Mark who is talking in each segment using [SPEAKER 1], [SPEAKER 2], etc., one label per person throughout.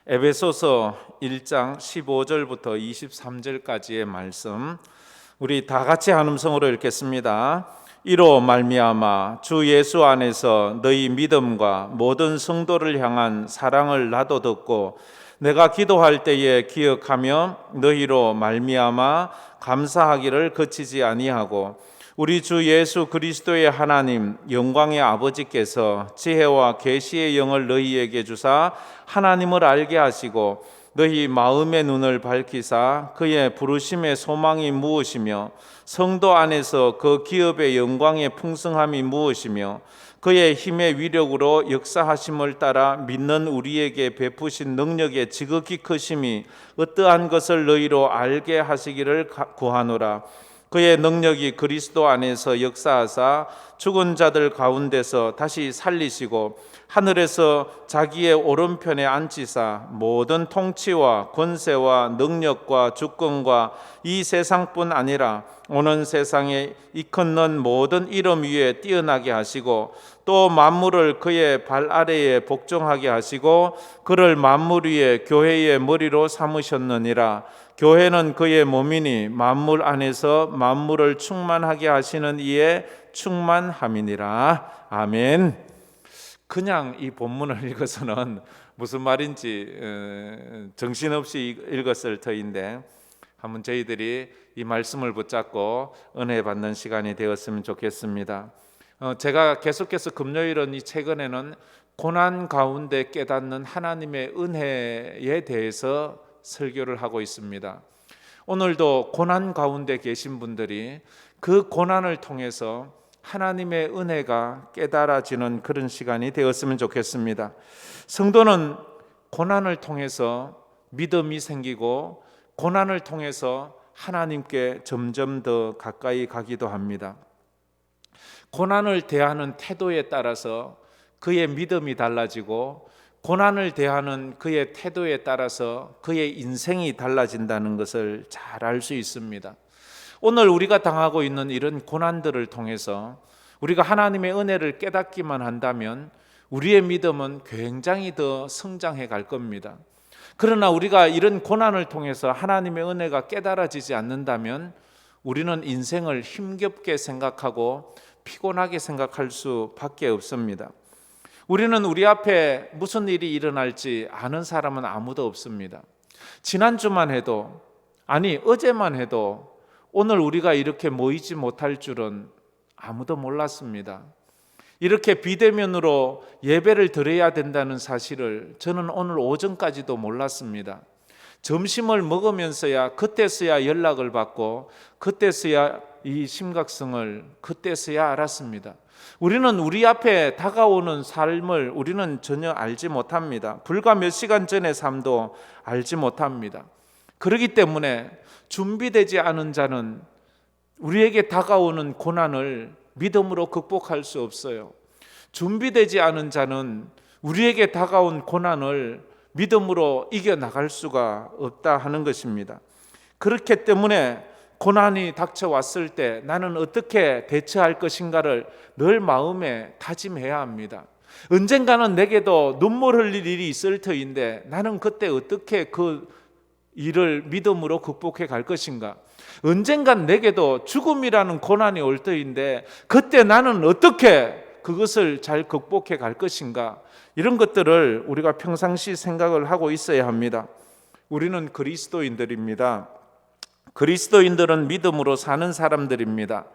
[SPEAKER 1] 에베소서 1장 15절부터 23절까지의 말씀, 우리 다 같이 한 음성으로 읽겠습니다. 이로 말미암아 주 예수 안에서 너희 믿음과 모든 성도를 향한 사랑을 나도 듣고 내가 기도할 때에 기억하며 너희로 말미암아 감사하기를 그치지 아니하고, 우리 주 예수 그리스도의 하나님 영광의 아버지께서 지혜와 계시의 영을 너희에게 주사 하나님을 알게 하시고 너희 마음의 눈을 밝히사 그의 부르심의 소망이 무엇이며 성도 안에서 그 기업의 영광의 풍성함이 무엇이며 그의 힘의 위력으로 역사하심을 따라 믿는 우리에게 베푸신 능력의 지극히 크심이 어떠한 것을 너희로 알게 하시기를 구하노라. 그의 능력이 그리스도 안에서 역사하사 죽은 자들 가운데서 다시 살리시고 하늘에서 자기의 오른편에 앉히사 모든 통치와 권세와 능력과 주권과 이 세상뿐 아니라 오는 세상에 이컫는 모든 이름 위에 뛰어나게 하시고 또 만물을 그의 발 아래에 복종하게 하시고 그를 만물 위에 교회의 머리로 삼으셨느니라. 교회는 그의 몸이니 만물 안에서 만물을 충만하게 하시는 이의 충만함이니라. 아멘. 그냥 이 본문을 읽어서는 무슨 말인지 정신없이 읽었을 터인데, 한번 저희들이 이 말씀을 붙잡고 은혜 받는 시간이 되었으면 좋겠습니다. 제가 계속해서 금요일은 이 최근에는 고난 가운데 깨닫는 하나님의 은혜에 대해서 설교를 하고 있습니다. 오늘도 고난 가운데 계신 분들이 그 고난을 통해서 하나님의 은혜가 깨달아지는 그런 시간이 되었으면 좋겠습니다. 성도는 고난을 통해서 믿음이 생기고 고난을 통해서 하나님께 점점 더 가까이 가기도 합니다. 고난을 대하는 태도에 따라서 그의 믿음이 달라지고 고난을 대하는 그의 태도에 따라서 그의 인생이 달라진다는 것을 잘 알 수 있습니다. 오늘 우리가 당하고 있는 이런 고난들을 통해서 우리가 하나님의 은혜를 깨닫기만 한다면 우리의 믿음은 굉장히 더 성장해 갈 겁니다. 그러나 우리가 이런 고난을 통해서 하나님의 은혜가 깨달아지지 않는다면 우리는 인생을 힘겹게 생각하고 피곤하게 생각할 수밖에 없습니다. 우리는 우리 앞에 무슨 일이 일어날지 아는 사람은 아무도 없습니다. 지난주만 해도, 아니 어제만 해도 오늘 우리가 이렇게 모이지 못할 줄은 아무도 몰랐습니다. 이렇게 비대면으로 예배를 드려야 된다는 사실을 저는 오늘 오전까지도 몰랐습니다. 점심을 먹으면서야 그때서야 연락을 받고 그때서야 이 심각성을 그때서야 알았습니다. 우리는 우리 앞에 다가오는 삶을 우리는 전혀 알지 못합니다. 불과 몇 시간 전의 삶도 알지 못합니다. 그렇기 때문에 준비되지 않은 자는 우리에게 다가오는 고난을 믿음으로 극복할 수 없어요. 준비되지 않은 자는 우리에게 다가온 고난을 믿음으로 이겨나갈 수가 없다 하는 것입니다. 그렇기 때문에 고난이 닥쳐왔을 때 나는 어떻게 대처할 것인가를 늘 마음에 다짐해야 합니다. 언젠가는 내게도 눈물 흘릴 일이 있을 터인데 나는 그때 어떻게 그 일을 믿음으로 극복해 갈 것인가? 언젠간 내게도 죽음이라는 고난이 올 터인데 그때 나는 어떻게 그것을 잘 극복해 갈 것인가? 이런 것들을 우리가 평상시 생각을 하고 있어야 합니다. 우리는 그리스도인들입니다. 그리스도인들은 믿음으로 사는 사람들입니다.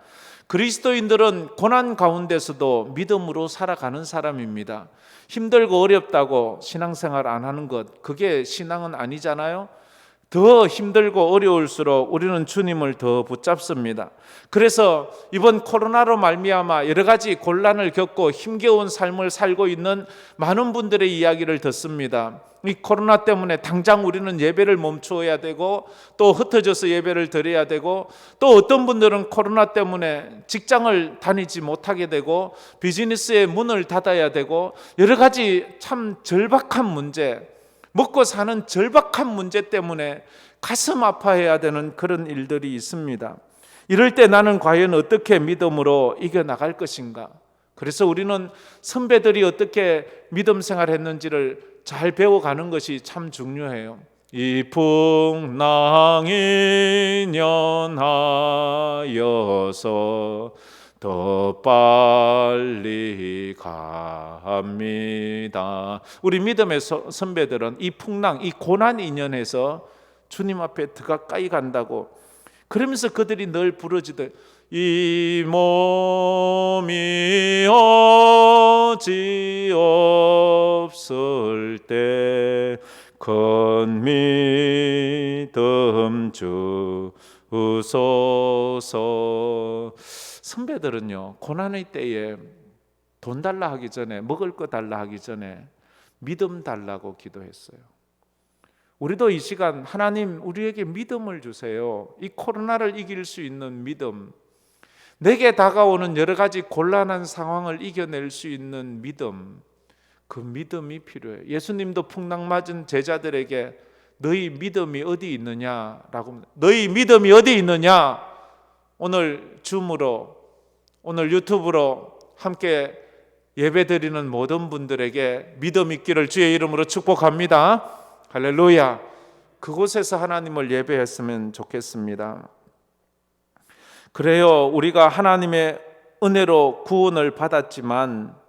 [SPEAKER 1] 그리스도인들은 고난 가운데서도 믿음으로 살아가는 사람입니다. 힘들고 어렵다고 신앙생활 안 하는 것, 그게 신앙은 아니잖아요. 더 힘들고 어려울수록 우리는 주님을 더 붙잡습니다. 그래서 이번 코로나로 말미암아 여러 가지 곤란을 겪고 힘겨운 삶을 살고 있는 많은 분들의 이야기를 듣습니다. 이 코로나 때문에 당장 우리는 예배를 멈추어야 되고 또 흩어져서 예배를 드려야 되고 또 어떤 분들은 코로나 때문에 직장을 다니지 못하게 되고 비즈니스의 문을 닫아야 되고 여러 가지 참 절박한 문제, 먹고 사는 절박한 문제 때문에 가슴 아파해야 되는 그런 일들이 있습니다. 이럴 때 나는 과연 어떻게 믿음으로 이겨나갈 것인가? 그래서 우리는 선배들이 어떻게 믿음 생활했는지를 잘 배워가는 것이 참 중요해요. 이 풍랑이 연하여서 더 빨리 갑니다. 우리 믿음의 선배들은 이 풍랑, 이 고난 인연에서 주님 앞에 더 가까이 간다고, 그러면서 그들이 늘 부르짖듯 이 몸이 어지없을 때 큰 믿음 주소서. 선배들은요, 고난의 때에 돈 달라 하기 전에, 먹을 거 달라 하기 전에 믿음 달라고 기도했어요. 우리도 이 시간 하나님 우리에게 믿음을 주세요. 이 코로나를 이길 수 있는 믿음, 내게 다가오는 여러 가지 곤란한 상황을 이겨낼 수 있는 믿음, 그 믿음이 필요해요. 예수님도 풍랑 맞은 제자들에게 너희 믿음이 어디 있느냐라고, 너희 믿음이 어디 있느냐, 오늘 줌으로, 오늘 유튜브로 함께 예배드리는 모든 분들에게 믿음 있기를 주의 이름으로 축복합니다. 할렐루야. 그곳에서 하나님을 예배했으면 좋겠습니다. 그래요, 우리가 하나님의 은혜로 구원을 받았지만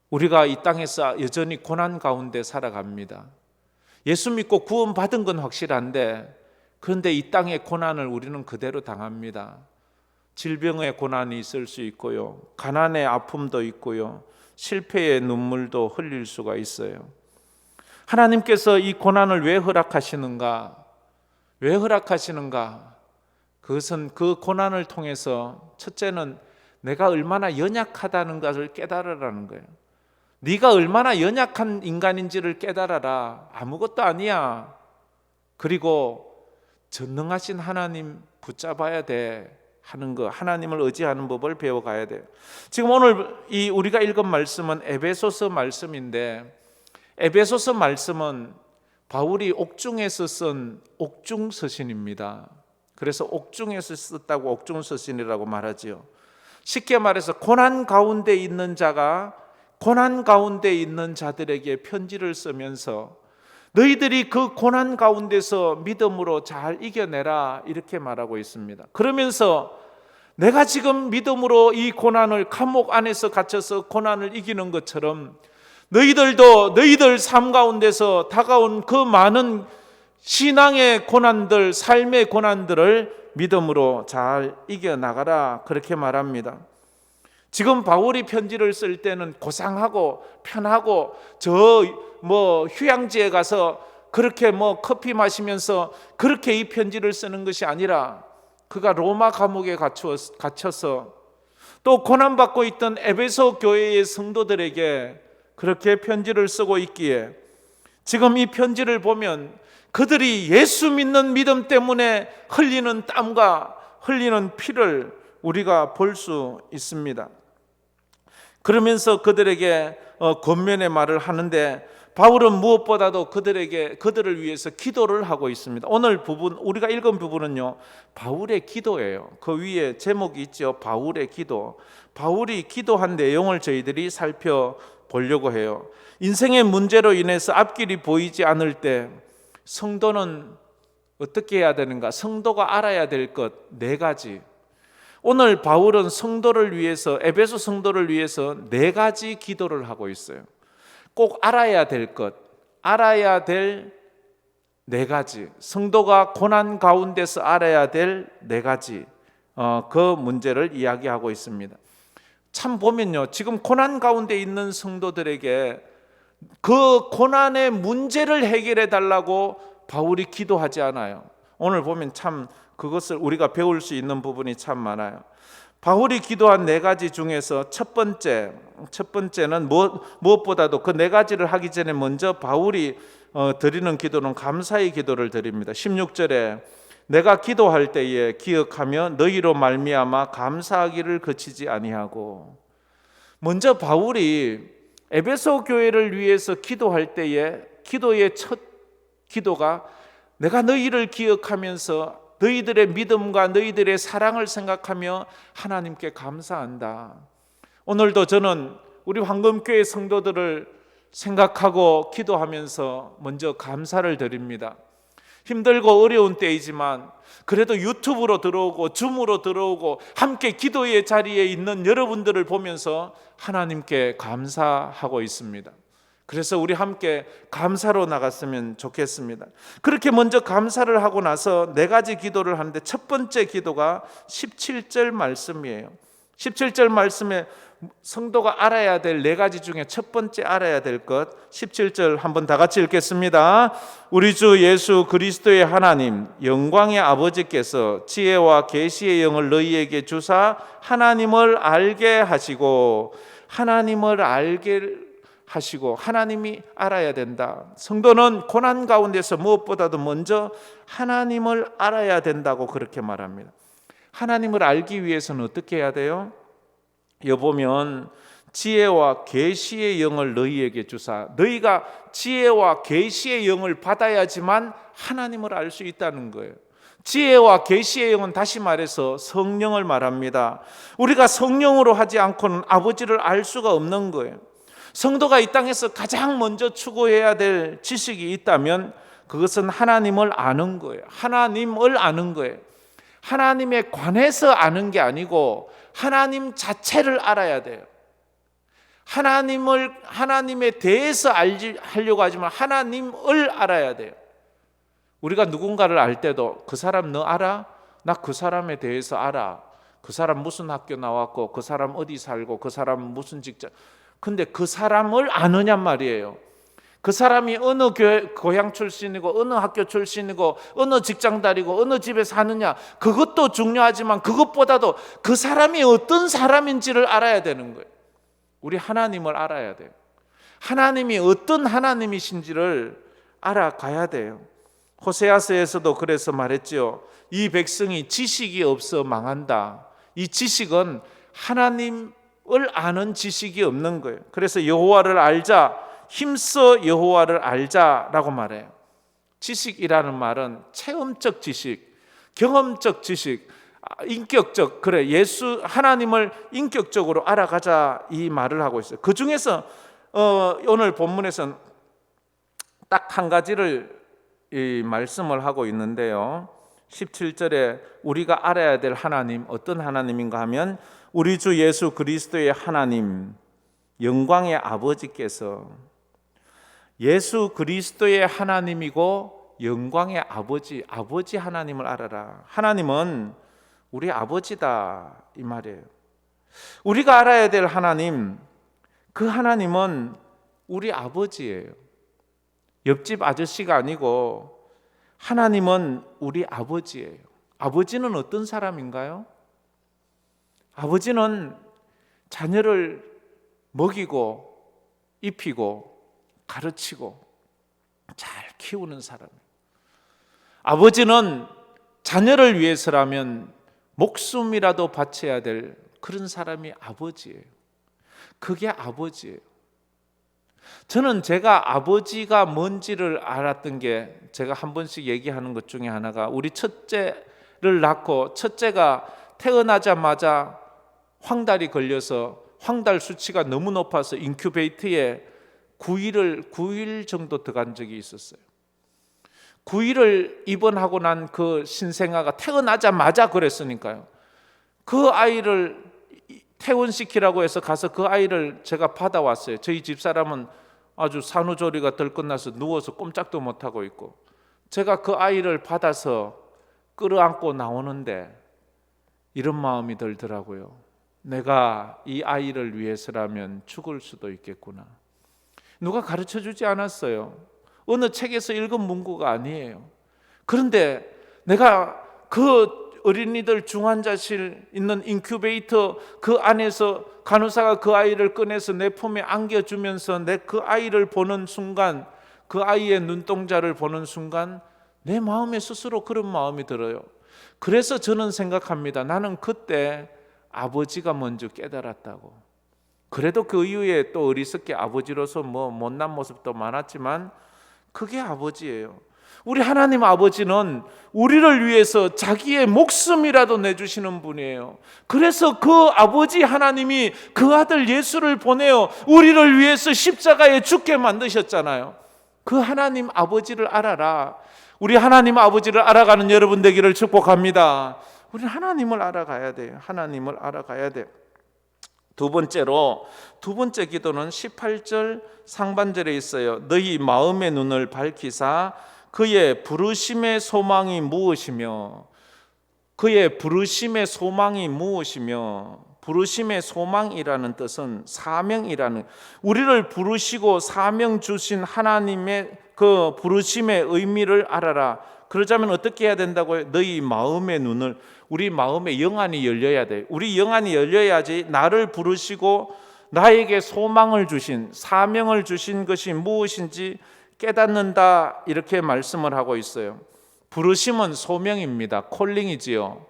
[SPEAKER 1] 우리가 이 땅에서 여전히 고난 가운데 살아갑니다. 예수 믿고 구원받은 건 확실한데, 그런데 이 땅의 고난을 우리는 그대로 당합니다. 질병의 고난이 있을 수 있고요, 가난의 아픔도 있고요, 실패의 눈물도 흘릴 수가 있어요. 하나님께서 이 고난을 왜 허락하시는가? 왜 허락하시는가? 그것은 그 고난을 통해서 첫째는 내가 얼마나 연약하다는 것을 깨달으라는 거예요. 네가 얼마나 연약한 인간인지를 깨달아라. 아무것도 아니야. 그리고 전능하신 하나님 붙잡아야 돼 하는 거, 하나님을 의지하는 법을 배워가야 돼요. 지금 오늘 이 우리가 읽은 말씀은 에베소서 말씀인데, 에베소서 말씀은 바울이 옥중에서 쓴 옥중서신입니다. 그래서 옥중에서 썼다고 옥중서신이라고 말하지요. 쉽게 말해서 고난 가운데 있는 자가 고난 가운데 있는 자들에게 편지를 쓰면서 너희들이 그 고난 가운데서 믿음으로 잘 이겨내라, 이렇게 말하고 있습니다. 그러면서 내가 지금 믿음으로 이 고난을, 감옥 안에서 갇혀서 고난을 이기는 것처럼 너희들도 너희들 삶 가운데서 다가온 그 많은 신앙의 고난들, 삶의 고난들을 믿음으로 잘 이겨나가라, 그렇게 말합니다. 지금 바울이 편지를 쓸 때는 고상하고 편하고 휴양지에 가서 그렇게 커피 마시면서 그렇게 이 편지를 쓰는 것이 아니라, 그가 로마 감옥에 갇혀서 또 고난받고 있던 에베소 교회의 성도들에게 그렇게 편지를 쓰고 있기에, 지금 이 편지를 보면 그들이 예수 믿는 믿음 때문에 흘리는 땀과 흘리는 피를 우리가 볼 수 있습니다. 그러면서 그들에게 권면의 말을 하는데, 바울은 무엇보다도 그들을 위해서 기도를 하고 있습니다. 오늘 부분, 우리가 읽은 부분은요, 바울의 기도예요. 그 위에 제목이 있죠. 바울의 기도. 바울이 기도한 내용을 저희들이 살펴보려고 해요. 인생의 문제로 인해서 앞길이 보이지 않을 때 성도는 어떻게 해야 되는가? 성도가 알아야 될 것 4가지. 오늘 바울은 성도를 위해서, 에베소 성도를 위해서 4가지 기도를 하고 있어요. 꼭 알아야 될 것, 알아야 될 4가지, 성도가 고난 가운데서 알아야 될 4가지, 그 문제를 이야기하고 있습니다. 참 보면요, 지금 고난 가운데 있는 성도들에게 그 고난의 문제를 해결해 달라고 바울이 기도하지 않아요. 오늘 보면 참 그것을 우리가 배울 수 있는 부분이 참 많아요. 바울이 기도한 4가지 중에서 첫 번째는 무엇보다도 그 4가지를 하기 전에 먼저 바울이 드리는 기도는 감사의 기도를 드립니다. 16절에 내가 기도할 때에 기억하며 너희로 말미암아 감사하기를 그치지 아니하고, 먼저 바울이 에베소 교회를 위해서 기도할 때에 기도의 첫 기도가 내가 너희를 기억하면서 너희들의 믿음과 너희들의 사랑을 생각하며 하나님께 감사한다. 오늘도 저는 우리 황금교회 성도들을 생각하고 기도하면서 먼저 감사를 드립니다. 힘들고 어려운 때이지만 그래도 유튜브로 들어오고 줌으로 들어오고 함께 기도의 자리에 있는 여러분들을 보면서 하나님께 감사하고 있습니다. 그래서 우리 함께 감사로 나갔으면 좋겠습니다. 그렇게 먼저 감사를 하고 나서 네 가지 기도를 하는데 첫 번째 기도가 17절 말씀이에요. 17절 말씀에 성도가 알아야 될 네 가지 중에 첫 번째 알아야 될 것, 17절 한번 다 같이 읽겠습니다. 우리 주 예수 그리스도의 하나님 영광의 아버지께서 지혜와 계시의 영을 너희에게 주사 하나님을 알게 하시고, 하나님을 알게 하시고, 하나님이 알아야 된다. 성도는 고난 가운데서 무엇보다도 먼저 하나님을 알아야 된다고 그렇게 말합니다. 하나님을 알기 위해서는 어떻게 해야 돼요? 여보면 지혜와 계시의 영을 너희에게 주사, 너희가 지혜와 계시의 영을 받아야지만 하나님을 알 수 있다는 거예요. 지혜와 계시의 영은 다시 말해서 성령을 말합니다. 우리가 성령으로 하지 않고는 아버지를 알 수가 없는 거예요. 성도가 이 땅에서 가장 먼저 추구해야 될 지식이 있다면 그것은 하나님을 아는 거예요. 하나님을 아는 거예요. 하나님에 관해서 아는 게 아니고 하나님 자체를 알아야 돼요. 하나님에 대해서 하려고 하지만 하나님을 알아야 돼요. 우리가 누군가를 알 때도 그 사람 너 알아? 나 그 사람에 대해서 알아. 그 사람 무슨 학교 나왔고, 그 사람 어디 살고, 그 사람 무슨 직장. 근데 그 사람을 아느냔 말이에요. 그 사람이 어느 고향 출신이고 어느 학교 출신이고 어느 직장 다니고 어느 집에 사느냐, 그것도 중요하지만 그것보다도 그 사람이 어떤 사람인지를 알아야 되는 거예요. 우리 하나님을 알아야 돼요. 하나님이 어떤 하나님이신지를 알아가야 돼요. 호세아서에서도 그래서 말했죠. 이 백성이 지식이 없어 망한다. 이 지식은 하나님을 아는 지식이 없는 거예요. 그래서 여호와를 알자, 힘써 여호와를 알자라고 말해요. 지식이라는 말은 체험적 지식, 경험적 지식, 인격적, 그래 예수 하나님을 인격적으로 알아가자 이 말을 하고 있어요. 그 중에서 오늘 본문에서는 딱 한 가지를 이 말씀을 하고 있는데요. 17절에 우리가 알아야 될 하나님, 어떤 하나님인가 하면 우리 주 예수 그리스도의 하나님, 영광의 아버지께서, 예수 그리스도의 하나님이고 영광의 아버지 하나님을 알아라. 하나님은 우리 아버지다 이 말이에요. 우리가 알아야 될 하나님, 그 하나님은 우리 아버지예요. 옆집 아저씨가 아니고 하나님은 우리 아버지예요. 아버지는 어떤 사람인가요? 아버지는 자녀를 먹이고 입히고 가르치고 잘 키우는 사람이에요. 아버지는 자녀를 위해서라면 목숨이라도 바쳐야 될 그런 사람이 아버지예요. 그게 아버지예요. 저는 제가 아버지가 뭔지를 알았던 게, 제가 한 번씩 얘기하는 것 중에 하나가, 우리 첫째를 낳고 첫째가 태어나자마자 황달이 걸려서 황달 수치가 너무 높아서 인큐베이터에 9일 정도 들어간 적이 있었어요. 9일을 입원하고 난 그 신생아가 태어나자마자 그랬으니까요. 그 아이를 퇴원시키라고 해서 가서 그 아이를 제가 받아왔어요. 저희 집사람은 아주 산후조리가 덜 끝나서 누워서 꼼짝도 못하고 있고, 제가 그 아이를 받아서 끌어안고 나오는데 이런 마음이 들더라고요. 내가 이 아이를 위해서라면 죽을 수도 있겠구나. 누가 가르쳐주지 않았어요. 어느 책에서 읽은 문구가 아니에요. 그런데 내가 그 어린이들 중환자실 있는 인큐베이터 그 안에서 간호사가 그 아이를 꺼내서 내 품에 안겨주면서 내 그 아이를 보는 순간, 그 아이의 눈동자를 보는 순간 내 마음에 스스로 그런 마음이 들어요. 그래서 저는 생각합니다. 나는 그때 아버지가 먼저 깨달았다고. 그래도 그 이후에 또 어리석게 아버지로서 뭐 못난 모습도 많았지만 그게 아버지예요. 우리 하나님 아버지는 우리를 위해서 자기의 목숨이라도 내주시는 분이에요. 그래서 그 아버지 하나님이 그 아들 예수를 보내어 우리를 위해서 십자가에 죽게 만드셨잖아요. 그 하나님 아버지를 알아라. 우리 하나님 아버지를 알아가는 여러분 되기를 축복합니다. 우리는 하나님을 알아가야 돼요. 하나님을 알아가야 돼요. 두 번째 기도는 18절 상반절에 있어요. 너희 마음의 눈을 밝히사 그의 부르심의 소망이 무엇이며, 그의 부르심의 소망이 무엇이며, 부르심의 소망이라는 뜻은 사명이라는, 우리를 부르시고 사명 주신 하나님의 그 부르심의 의미를 알아라. 그러자면 어떻게 해야 된다고요? 너희 마음의 눈을, 우리 마음의 영안이 열려야 돼. 우리 영안이 열려야지 나를 부르시고 나에게 소망을 주신, 사명을 주신 것이 무엇인지 깨닫는다, 이렇게 말씀을 하고 있어요. 부르심은 소명입니다. 콜링이지요.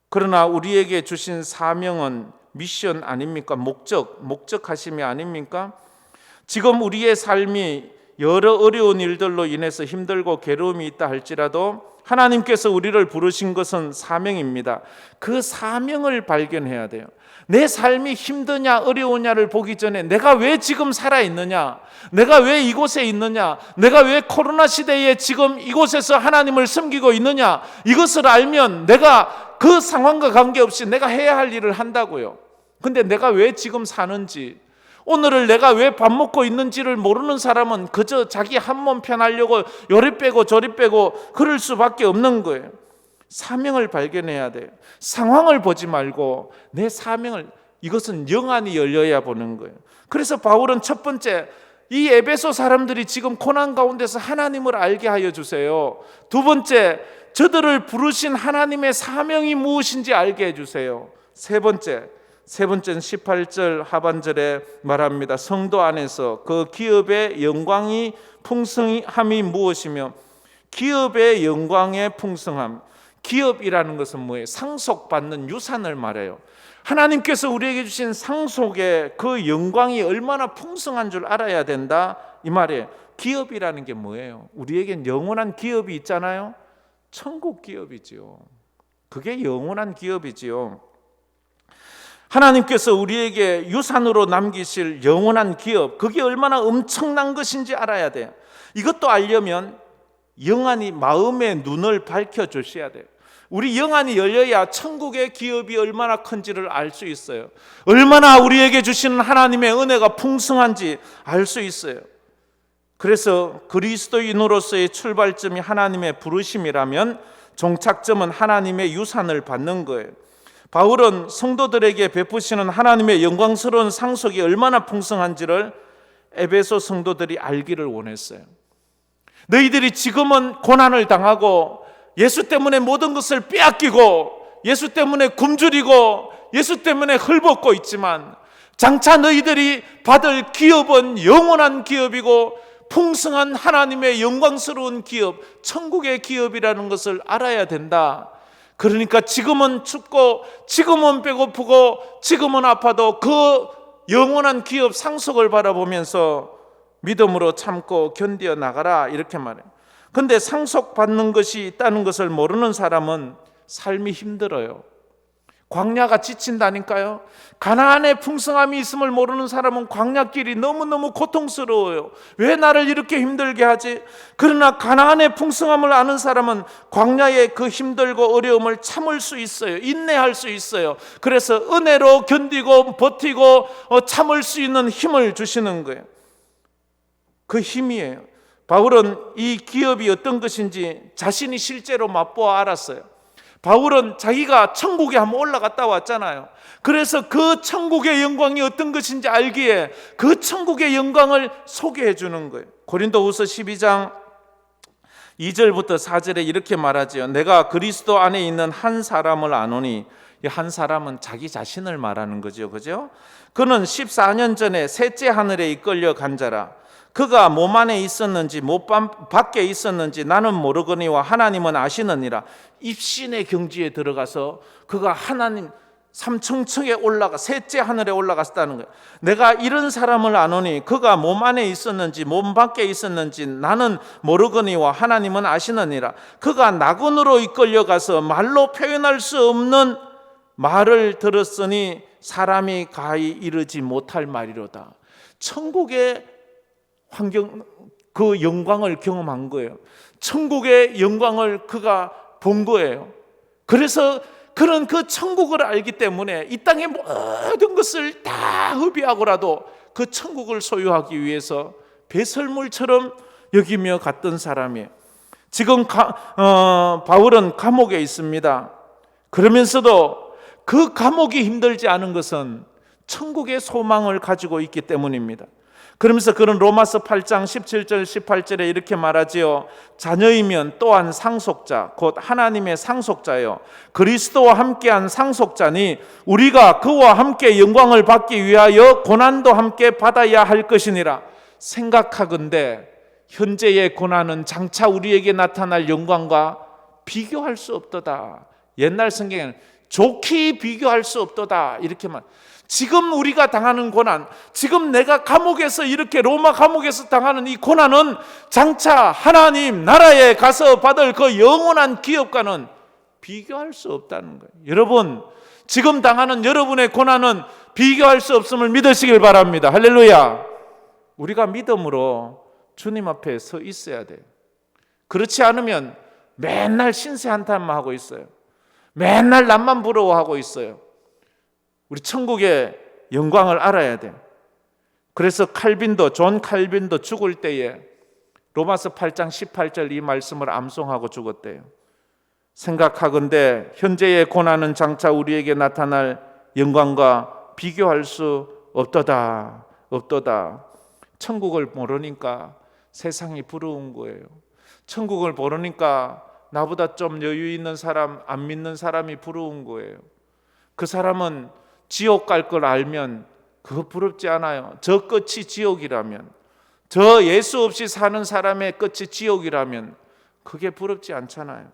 [SPEAKER 1] 그러나 우리에게 주신 사명은 미션 아닙니까? 목적하심이 아닙니까? 지금 우리의 삶이 여러 어려운 일들로 인해서 힘들고 괴로움이 있다 할지라도 하나님께서 우리를 부르신 것은 사명입니다. 그 사명을 발견해야 돼요. 내 삶이 힘드냐 어려우냐를 보기 전에 내가 왜 지금 살아있느냐, 내가 왜 이곳에 있느냐, 내가 왜 코로나 시대에 지금 이곳에서 하나님을 섬기고 있느냐, 이것을 알면 내가 그 상황과 관계없이 내가 해야 할 일을 한다고요. 근데 내가 왜 지금 사는지, 오늘을 내가 왜 밥 먹고 있는지를 모르는 사람은 그저 자기 한 몸 편하려고 요리 빼고 저리 빼고 그럴 수밖에 없는 거예요. 사명을 발견해야 돼요. 상황을 보지 말고 내 사명을, 이것은 영안이 열려야 보는 거예요. 그래서 바울은 첫 번째, 이 에베소 사람들이 지금 고난 가운데서 하나님을 알게 하여 주세요. 두 번째, 저들을 부르신 하나님의 사명이 무엇인지 알게 해주세요. 세 번째는 18절 하반절에 말합니다. 성도 안에서 그 기업의 영광이 풍성함이 무엇이며, 기업의 영광의 풍성함. 기업이라는 것은 뭐예요? 상속받는 유산을 말해요. 하나님께서 우리에게 주신 상속의 그 영광이 얼마나 풍성한 줄 알아야 된다, 이 말이에요. 기업이라는 게 뭐예요? 우리에겐 영원한 기업이 있잖아요. 천국 기업이지요. 그게 영원한 기업이지요. 하나님께서 우리에게 유산으로 남기실 영원한 기업, 그게 얼마나 엄청난 것인지 알아야 돼요. 이것도 알려면 영안이, 마음의 눈을 밝혀주셔야 돼요. 우리 영안이 열려야 천국의 기업이 얼마나 큰지를 알 수 있어요. 얼마나 우리에게 주시는 하나님의 은혜가 풍성한지 알 수 있어요. 그래서 그리스도인으로서의 출발점이 하나님의 부르심이라면 종착점은 하나님의 유산을 받는 거예요. 바울은 성도들에게 베푸시는 하나님의 영광스러운 상속이 얼마나 풍성한지를 에베소 성도들이 알기를 원했어요. 너희들이 지금은 고난을 당하고 예수 때문에 모든 것을 빼앗기고 예수 때문에 굶주리고 예수 때문에 헐벗고 있지만 장차 너희들이 받을 기업은 영원한 기업이고 풍성한 하나님의 영광스러운 기업, 천국의 기업이라는 것을 알아야 된다. 그러니까 지금은 춥고 지금은 배고프고 지금은 아파도 그 영원한 기업 상속을 바라보면서 믿음으로 참고 견디어 나가라, 이렇게 말해요. 근데 상속받는 것이 있다는 것을 모르는 사람은 삶이 힘들어요. 광야가 지친다니까요. 가나안의 풍성함이 있음을 모르는 사람은 광야길이 너무너무 고통스러워요. 왜 나를 이렇게 힘들게 하지? 그러나 가나안의 풍성함을 아는 사람은 광야의 그 힘들고 어려움을 참을 수 있어요. 인내할 수 있어요. 그래서 은혜로 견디고 버티고 참을 수 있는 힘을 주시는 거예요. 그 힘이에요. 바울은 이 기업이 어떤 것인지 자신이 실제로 맛보아 알았어요. 바울은 자기가 천국에 한번 올라갔다 왔잖아요. 그래서 그 천국의 영광이 어떤 것인지 알기에 그 천국의 영광을 소개해 주는 거예요. 고린도후서 12장 2절부터 4절에 이렇게 말하지요. 내가 그리스도 안에 있는 한 사람을 아노니, 이 한 사람은 자기 자신을 말하는 거죠. 그죠? 그는 14년 전에 셋째 하늘에 이끌려 간 자라. 그가 몸 안에 있었는지 몸 밖에 있었는지 나는 모르거니와 하나님은 아시느니라. 입신의 경지에 들어가서 그가 하나님 삼층층에 올라가 셋째 하늘에 올라갔다는 거예요. 내가 이런 사람을 아노니 그가 몸 안에 있었는지 몸 밖에 있었는지 나는 모르거니와 하나님은 아시느니라. 그가 낙원으로 이끌려가서 말로 표현할 수 없는 말을 들었으니 사람이 가히 이르지 못할 말이로다. 천국의 환경, 그 영광을 경험한 거예요. 천국의 영광을 그가 본 거예요. 그래서 그런 그 천국을 알기 때문에 이 땅의 모든 것을 다 허비하고라도 그 천국을 소유하기 위해서 배설물처럼 여기며 갔던 사람이에요. 지금 바울은 감옥에 있습니다. 그러면서도 그 감옥이 힘들지 않은 것은 천국의 소망을 가지고 있기 때문입니다. 그러면서 그런 로마서 8장 17절 18절에 이렇게 말하지요. 자녀이면 또한 상속자 곧 하나님의 상속자요 그리스도와 함께한 상속자니 우리가 그와 함께 영광을 받기 위하여 고난도 함께 받아야 할 것이니라. 생각하건대 현재의 고난은 장차 우리에게 나타날 영광과 비교할 수 없도다. 옛날 성경에는 좋게 비교할 수 없도다 이렇게 말. 지금 우리가 당하는 고난, 지금 내가 감옥에서 이렇게 로마 감옥에서 당하는 이 고난은 장차 하나님 나라에 가서 받을 그 영원한 기업과는 비교할 수 없다는 거예요. 여러분, 지금 당하는 여러분의 고난은 비교할 수 없음을 믿으시길 바랍니다. 할렐루야. 우리가 믿음으로 주님 앞에 서 있어야 돼요. 그렇지 않으면 맨날 신세 한탄만 하고 있어요. 맨날 남만 부러워하고 있어요. 우리 천국의 영광을 알아야 돼요. 그래서 존 칼빈도 죽을 때에 로마서 8장 18절 이 말씀을 암송하고 죽었대요. 생각하건대 현재의 고난은 장차 우리에게 나타날 영광과 비교할 수 없도다. 천국을 모르니까 세상이 부러운 거예요. 천국을 모르니까 나보다 좀 여유 있는 사람, 안 믿는 사람이 부러운 거예요. 그 사람은 지옥 갈 걸 알면 그거 부럽지 않아요. 저 끝이 지옥이라면, 저 예수 없이 사는 사람의 끝이 지옥이라면 그게 부럽지 않잖아요.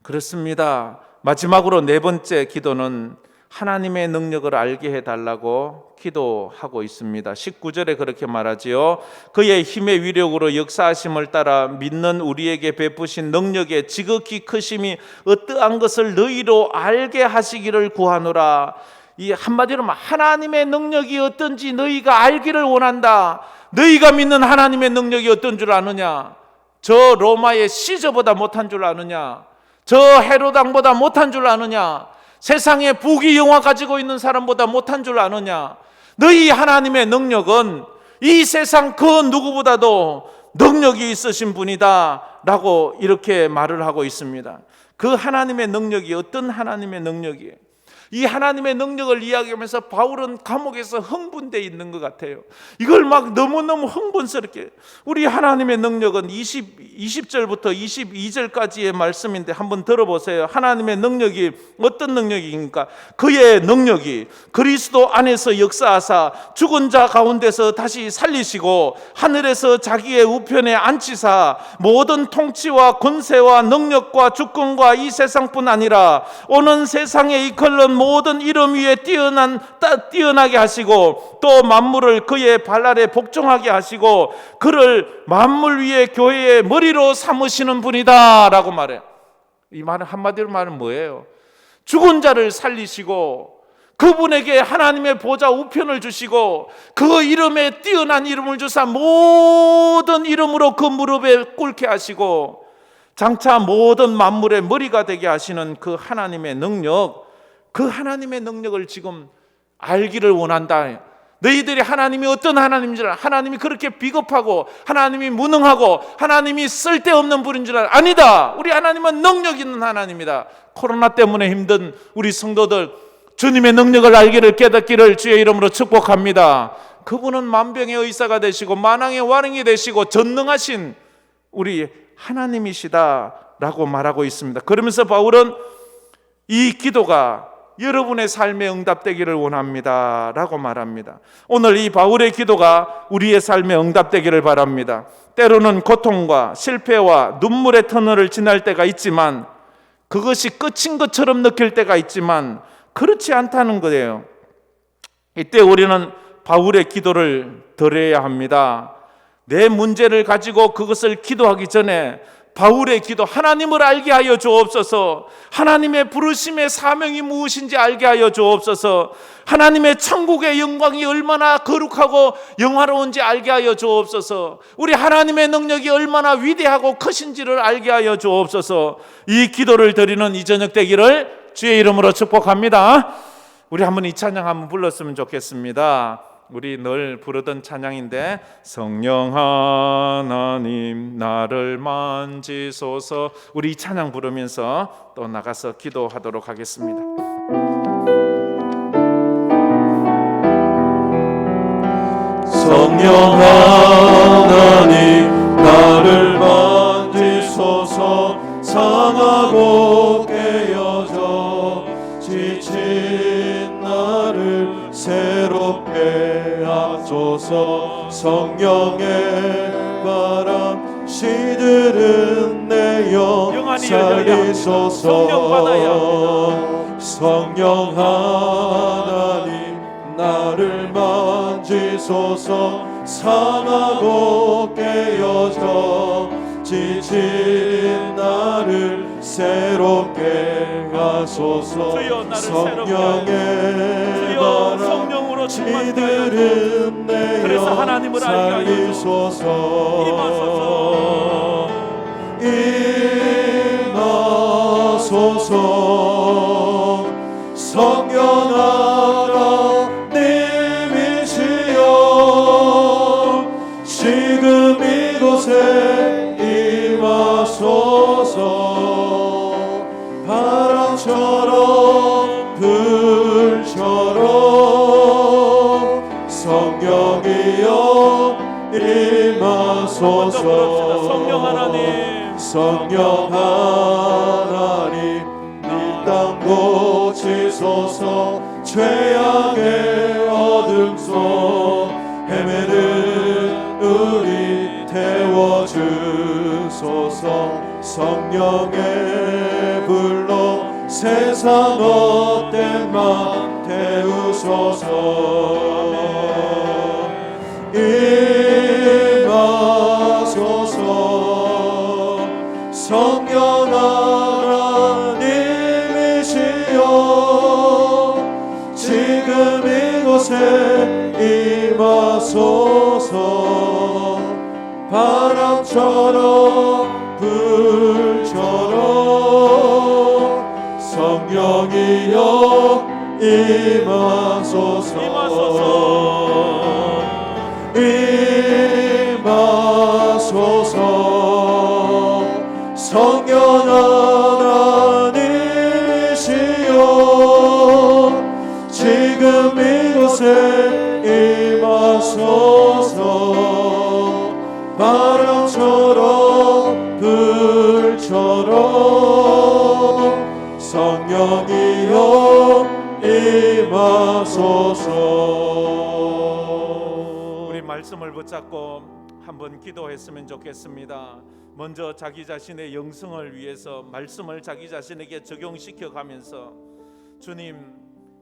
[SPEAKER 1] 그렇습니다. 마지막으로 네 번째 기도는 하나님의 능력을 알게 해달라고 기도하고 있습니다. 19절에 그렇게 말하지요. 그의 힘의 위력으로 역사하심을 따라 믿는 우리에게 베푸신 능력의 지극히 크심이 어떠한 것을 너희로 알게 하시기를 구하노라. 이 한마디로 하나님의 능력이 어떤지 너희가 알기를 원한다. 너희가 믿는 하나님의 능력이 어떤 줄 아느냐? 저 로마의 시저보다 못한 줄 아느냐? 저 헤로당보다 못한 줄 아느냐? 세상에 부귀영화 가지고 있는 사람보다 못한 줄 아느냐? 너희 하나님의 능력은 이 세상 그 누구보다도 능력이 있으신 분이다 라고 이렇게 말을 하고 있습니다. 그 하나님의 능력이 어떤 하나님의 능력이에요? 이 하나님의 능력을 이야기하면서 바울은 감옥에서 흥분되어 있는 것 같아요. 이걸 막 너무너무 흥분스럽게, 우리 하나님의 능력은 20절부터 22절까지의 말씀인데 한번 들어보세요. 하나님의 능력이 어떤 능력입니까? 그의 능력이 그리스도 안에서 역사하사 죽은 자 가운데서 다시 살리시고 하늘에서 자기의 우편에 앉히사 모든 통치와 권세와 능력과 주권과 이 세상뿐 아니라 오는 세상에 이끌는 모든 이름 위에 뛰어나게 하시고 또 만물을 그의 발 아래 복종하게 하시고 그를 만물 위에 교회의 머리로 삼으시는 분이다 라고 말해요. 이 말은 한마디로 말은 뭐예요? 죽은 자를 살리시고 그분에게 하나님의 보좌 우편을 주시고 그 이름에 뛰어난 이름을 주사 모든 이름으로 그 무릎에 꿇게 하시고 장차 모든 만물의 머리가 되게 하시는 그 하나님의 능력, 그 하나님의 능력을 지금 알기를 원한다. 너희들이 하나님이 어떤 하나님인 줄 알아? 하나님이 그렇게 비겁하고 하나님이 무능하고 하나님이 쓸데없는 분인 줄 알아? 아니다. 우리 하나님은 능력 있는 하나님이다. 코로나 때문에 힘든 우리 성도들 주님의 능력을 알기를 깨닫기를 주의 이름으로 축복합니다. 그분은 만병의 의사가 되시고 만왕의 왕이 되시고 전능하신 우리 하나님이시다라고 말하고 있습니다. 그러면서 바울은 이 기도가 여러분의 삶에 응답되기를 원합니다 라고 말합니다. 오늘 이 바울의 기도가 우리의 삶에 응답되기를 바랍니다. 때로는 고통과 실패와 눈물의 터널을 지날 때가 있지만 그것이 끝인 것처럼 느낄 때가 있지만 그렇지 않다는 거예요. 이때 우리는 바울의 기도를 들어야 합니다. 내 문제를 가지고 그것을 기도하기 전에 바울의 기도, 하나님을 알게 하여 주옵소서, 하나님의 부르심의 사명이 무엇인지 알게 하여 주옵소서, 하나님의 천국의 영광이 얼마나 거룩하고 영화로운지 알게 하여 주옵소서, 우리 하나님의 능력이 얼마나 위대하고 크신지를 알게 하여 주옵소서. 이 기도를 드리는 이 저녁 되기를 주의 이름으로 축복합니다. 우리 한번 이 찬양 한번 불렀으면 좋겠습니다. 우리 늘 부르던 찬양인데, 성령 하나님 나를 만지소서. 우리 이 찬양 부르면서 또 나가서 기도하도록 하겠습니다.
[SPEAKER 2] 성령 하나님 나를 만지소서. 상하고 깨어져 지친 나를 새롭게 하소서. 성령의 바람 시들은 내 영 살리소서. 성령 하나님 나를 만지소서. 상하고 깨어져 지친 나를 새롭게 하소서. 성령의 바람 시들은 내 영 살리소서. 임하소서. 성령 하나님이시여 지금 이곳에 임하소서. 바람처럼 불처럼 성령이여 임하소서.
[SPEAKER 1] 성령 하나님,
[SPEAKER 2] 성령 하나님 이 땅 고치소서. 죄악의 어둠 속 헤매는 우리 태워주소서. 성령의 불로 세상 헛된 맘 태우소서. 임하소서. 성령 하나님이시여 지금 이곳에 임하소서. 바람처럼 불처럼 성령이여 임하소서. 임하소서. 성령 하나님이시여 지금 이곳에 임하소서. 바람처럼 불처럼 성령이여 임하소서.
[SPEAKER 1] 우리 말씀을 붙잡고 한번 기도했으면 좋겠습니다. 먼저 자기 자신의 영성을 위해서 말씀을 자기 자신에게 적용시켜 가면서, 주님,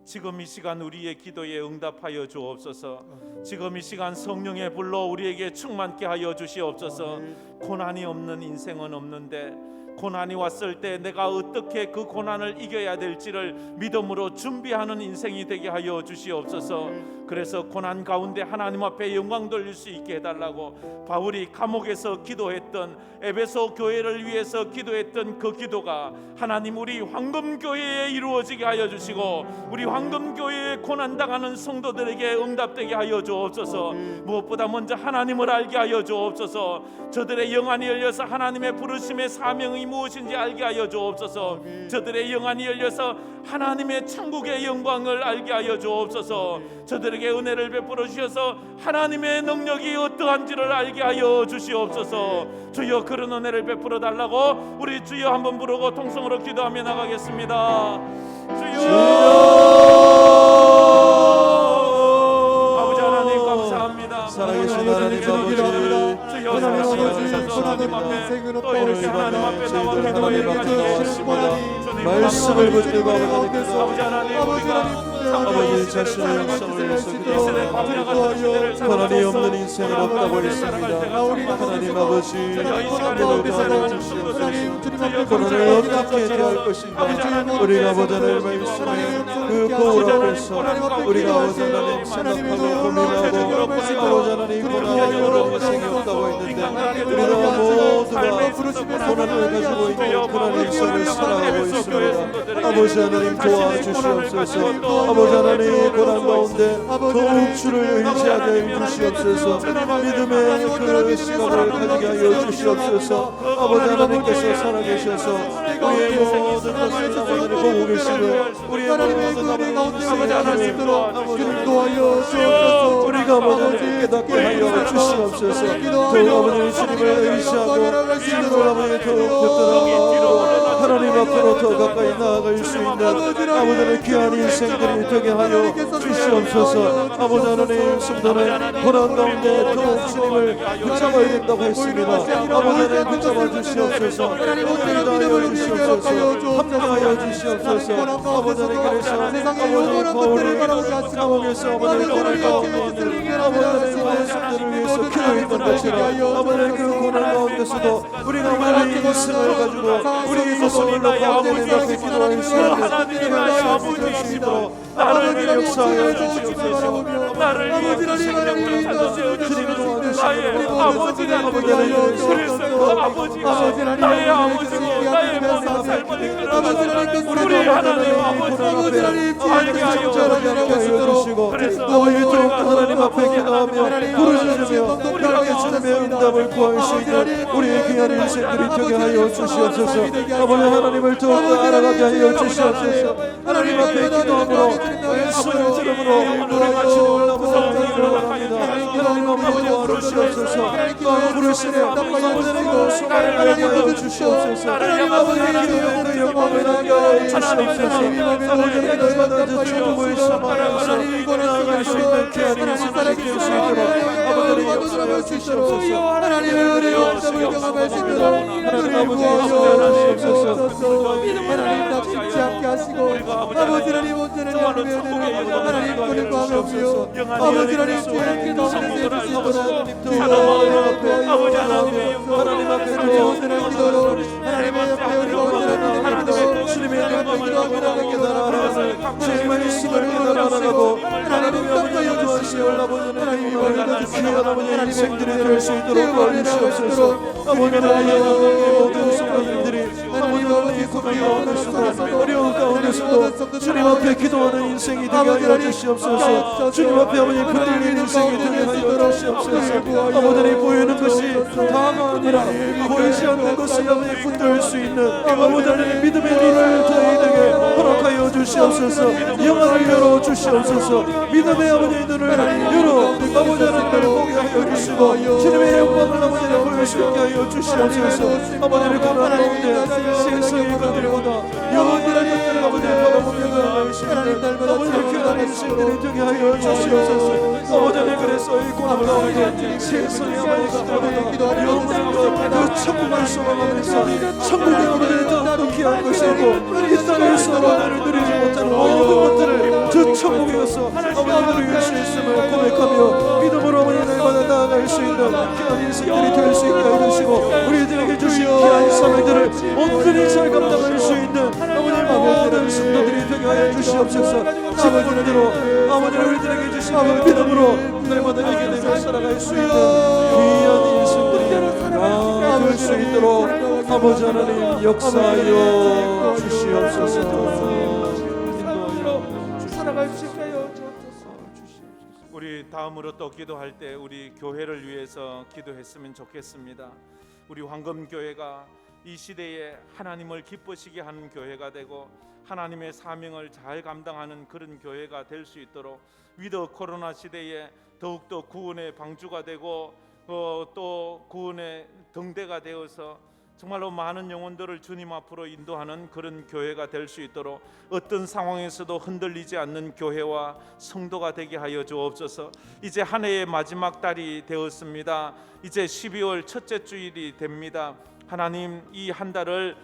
[SPEAKER 1] 지금 이 시간 우리의 기도에 응답하여 주옵소서. 지금 이 시간 성령의 불로 우리에게 충만케 하여 주시옵소서. 고난이 없는 인생은 없는데, 고난이 왔을 때 내가 어떻게 그 고난을 이겨야 될지를 믿음으로 준비하는 인생이 되게 하여 주시옵소서. 그래서 고난 가운데 하나님 앞에 영광 돌릴 수 있게 해달라고 바울이 감옥에서 기도했던, 에베소 교회를 위해서 기도했던 그 기도가 하나님 우리 황금교회에 이루어지게 하여 주시고, 우리 황금교회에 고난당하는 성도들에게 응답되게 하여 주옵소서. 무엇보다 먼저 하나님을 알게 하여 주옵소서. 저들의 영안이 열려서 하나님의 부르심의 사명이 무엇인지 알게 하여 주옵소서. 저들의 영안이 열려서 하나님의 천국의 영광을 알게 하여 주옵소서. 저들에게 은혜를 베풀어 주셔서 하나님의 능력이 어떠한지를 알게 하여 주시옵소서. 주여, 그런 은혜를 베풀어 달라고 우리 주여 한번 부르고 통성으로 기도하며 나가겠습니다. 주여, 아버지 하나님 감사합니다.
[SPEAKER 2] 살아계신 하나님 말씀을 붙들고 아버지 자신의 영성을 위해서 기도하며 하나님 없는 인생은 없다고 했습니다. 하나님 아버지 고난을 어떻게 대할 것인가 우리가 보다는 말씀에 그 거울 앞에서 우리가 아버지 하나님 생각하고 고민하고 아버지 하나님 고난으로 인생이 없다고 했는데 우리가 모두가 고난을 가지고 있는 그런 인생을 살아가고 있습니다. 아버지 하나님 도와주시옵소서. 아버지 하나님 고난 가운데 더욱 주를 의지하게 해주시옵소서. 믿음의 그 시각을 가지게 하여 주시옵소서. 아버지 하나님께서 살아계셔서 우리의 모든 것을 아버지를 보고 계시고 우리의 모든 아버지 하나님으로 인도하여 주옵소서. 우리가 아버지를 깨닫게 하여 주시옵소서. 더욱 아버지 주님을 의지하고 주님을 아버지 더욱 붙들어 하나님 앞으로 더 가까이 나아갈 수 있는 아버지의 귀한 인생들이 되게 하여 주시옵소서. 아버지 하나님 성도는 고난 가운데 더욱 주님을 붙잡아야 된다고 했습니다. 아버지 하나님 붙잡아 주시옵소서. 인도하여 주시옵소서. 합력하여 주시옵소서. 아버지 하나님 그래서 아버지 바울이 감옥에서 아버지 고난 가운데 아버지 하나님 성도를 위해서 기도했던 것처럼 아버지 그 고난 가운데서도 우리가 우리의 인생을 가지고 우리의 모습을 놓고 아버지 앞에 기도할 수 있는 수 있도록 나를 역사하여 주시옵소서. 나를 위해 생명을 찾으시오 주님 도와주시옵소서. 아버지가 그래서 아버지가 나의 아버지고 나의 모든 삶을 이끌어가시는 우리 하나님 아버지 알게 하여 주시고 그래서 아버지 더욱 하나님 앞에 기도하며 부르짖으며 하나님의 주님의 응답을 구할 수 있는 우리의 귀한 인생들이 되게 하여 주시옵소서. 아버지 하나님을 더욱 알아가게 하여 주시옵소서. 하나님 앞에 기도함으로 말씀을 들음으로 우리가 주님을 아버지 기도합니다. 하나님 아버지 부르시옵소서. 부르시며 아버지의 그 수고를 하여 주시옵소서. 하나님 아버지의 기도의 그 영광을 하게 하여 주시옵소서. 아버지의 날마다 저 주님을 삼아서 나아갈 수 있는 귀한 인생이 될 수 있도록 아버지를 역사하여 주시옵소서. 하나님의 은혜와 응답을 경험할 수 있도록 하나님 아버지 역사하여 하나님 낙심치 않게 하시고 아버지 하나님 온전한 하나님의 은혜를 하나님 권을 구하옵시오. 아버지 하나님 주의 기도하는 데 주시도록 아버지 하나님 앞에 온전한 기도로 하나님의 옆에 우리가 온전한 기도로 주님의 앞에 기도하고 깨달아라 주의 말씀을 깨달아라고 하나님의 앞에 요구하시오. 하나님이 원하는 귀한 아버지의 인생들이 될 수 있도록 도와주시옵소서. 아버지 하나님 모든 성도님들이 아버지 고난 가운데서도 어려운 가운데서도 주님 앞에 기도하는 인생이 되게 하여 주시옵소서. 주님 앞에 아버지 붙들린 인생이 되게 하여 주시옵소서. 아버지 보이는 것이 다가 아니라 보이지 않는 것을 아버지 붙들 수 있는 아버지 믿음의 눈을 저희에게 허락하여 주시옵소서. 영안을 열어 주시옵소서. 믿음의 아버지 눈을 열어 아버지 하나님을 보게 하여 주시고 주님의 영광을 아버지를 보일 수 있게 하여 주시옵소서. 아버지의 고난 가운데 세상의 것들보다 영원한 것들을 아버지의 바라보며 나아갈 수 있는 아버지의 귀한 인생들이 되게 하여 주시옵소서. 아버지는 그래서 이 고난 가운데 세상의 아버지가 영원한 그 천국을 소망하면서 천국의 아버지를 더 귀한 것이고 이 땅에서 아버지를 누리지 못하는 모든 것들을 저 천국에 가서 아버지를 위할 수 있음을 고백하며 믿음으로 아버지 날마다 나아갈 수 있는 귀한 인생들이 될 수 있게 해주시고 우리들에게 주신 귀한 사명들을 온전히 잘 감당할 수 있는 아버지 모든 성도들이 되게 하여 주시옵소서. 지금대로 아버지를 우리들에게 주신 믿음으로 날마다 이겨내며 살아갈 수 있는 귀한 인생들이 될 수 있도록 아버지 하나님 역사하여 주시옵소서. 살아갈 수 있게 하여 주옵소서.
[SPEAKER 1] 우리 다음으로 또 기도할 때 우리 교회를 위해서 기도했으면 좋겠습니다. 우리 황금교회가 이 시대에 하나님을 기쁘시게 하는 교회가 되고 하나님의 사명을 잘 감당하는 그런 교회가 될 수 있도록 위드 코로나 시대에 더욱더 구원의 방주가 되고 또 구원의 등대가 되어서 정말로 많은 영혼들을 주님 앞으로 인도하는 그런 교회가 될 수 있도록 어떤 상황에서도 흔들리지 않는 교회와 성도가 되게 하여 주옵소서. 이제 한 해의 마지막 달이 되었습니다. 이제 12월 첫째 주일이 됩니다. 하나님, 이 한 달을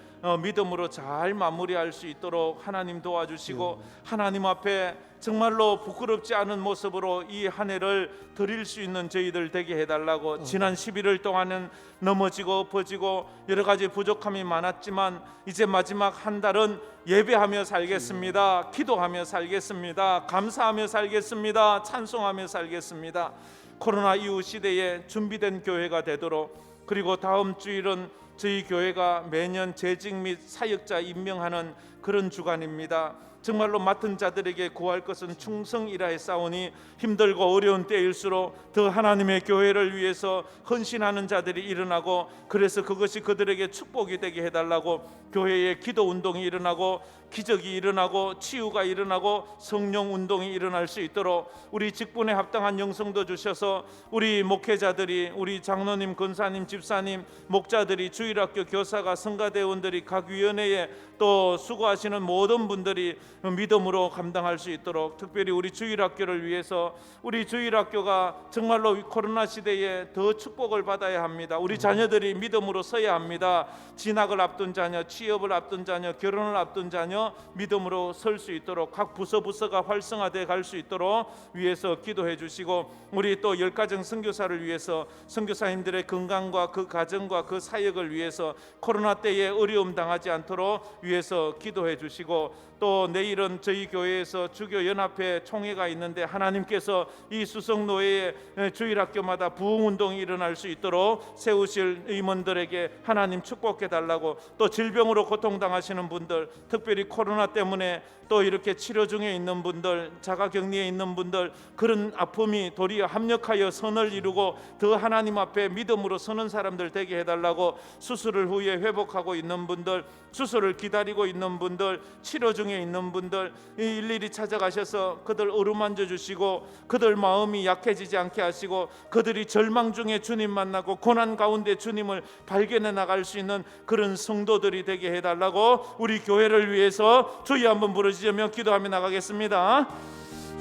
[SPEAKER 1] 믿음으로 잘 마무리할 수 있도록 하나님 도와주시고 하나님 앞에 정말로 부끄럽지 않은 모습으로 이 한 해를 드릴 수 있는 저희들 되게 해달라고. 지난 11월 동안은 넘어지고 엎어지고 여러 가지 부족함이 많았지만 이제 마지막 한 달은 예배하며 살겠습니다. 기도하며 살겠습니다. 감사하며 살겠습니다. 찬송하며 살겠습니다. 코로나 이후 시대에 준비된 교회가 되도록, 그리고 다음 주일은 저희 교회가 매년 재직 및 사역자 임명하는 그런 주간입니다. 정말로 맡은 자들에게 구할 것은 충성이라 했사오니 힘들고 어려운 때일수록 더 하나님의 교회를 위해서 헌신하는 자들이 일어나고, 그래서 그것이 그들에게 축복이 되게 해달라고 교회에 기도 운동이 일어나고 기적이 일어나고 치유가 일어나고 성령 운동이 일어날 수 있도록 우리 직분에 합당한 영성도 주셔서 우리 목회자들이, 우리 장로님, 권사님, 집사님, 목자들이, 주일학교 교사가, 성가대원들이, 각 위원회에 또 수고하시는 모든 분들이 믿음으로 감당할 수 있도록, 특별히 우리 주일학교를 위해서, 우리 주일학교가 정말로 코로나 시대에 더 축복을 받아야 합니다. 우리 자녀들이 믿음으로 서야 합니다. 진학을 앞둔 자녀, 취업을 앞둔 자녀, 결혼을 앞둔 자녀 믿음으로 설 수 있도록, 각 부서가 활성화되어 갈 수 있도록 위해서 기도해 주시고, 우리 또 열가정 선교사를 위해서 선교사님들의 건강과 그 가정과 그 사역을 위해서 코로나 때에 어려움 당하지 않도록 위해서 기도해 주시고, 또 내일은 저희 교회에서 주교 연합회 총회가 있는데 하나님께서 이 수성노예의 주일학교마다 부흥운동이 일어날 수 있도록 세우실 임원들에게 하나님 축복해 달라고, 또 질병으로 고통당하시는 분들, 특별히 코로나 때문에 또 이렇게 치료 중에 있는 분들, 자가격리에 있는 분들, 그런 아픔이 도리어 합력하여 선을 이루고 더 하나님 앞에 믿음으로 서는 사람들 되게 해달라고, 수술을 후에 회복하고 있는 분들, 수술을 기다리고 있는 분들, 치료 중에 있는 분들 일일이 찾아가셔서 그들 어루만져 주시고 그들 마음이 약해지지 않게 하시고 그들이 절망 중에 주님 만나고 고난 가운데 주님을 발견해 나갈 수 있는 그런 성도들이 되게 해달라고 우리 교회를 위해서 주여 한번 부르시며 기도하며 나가겠습니다.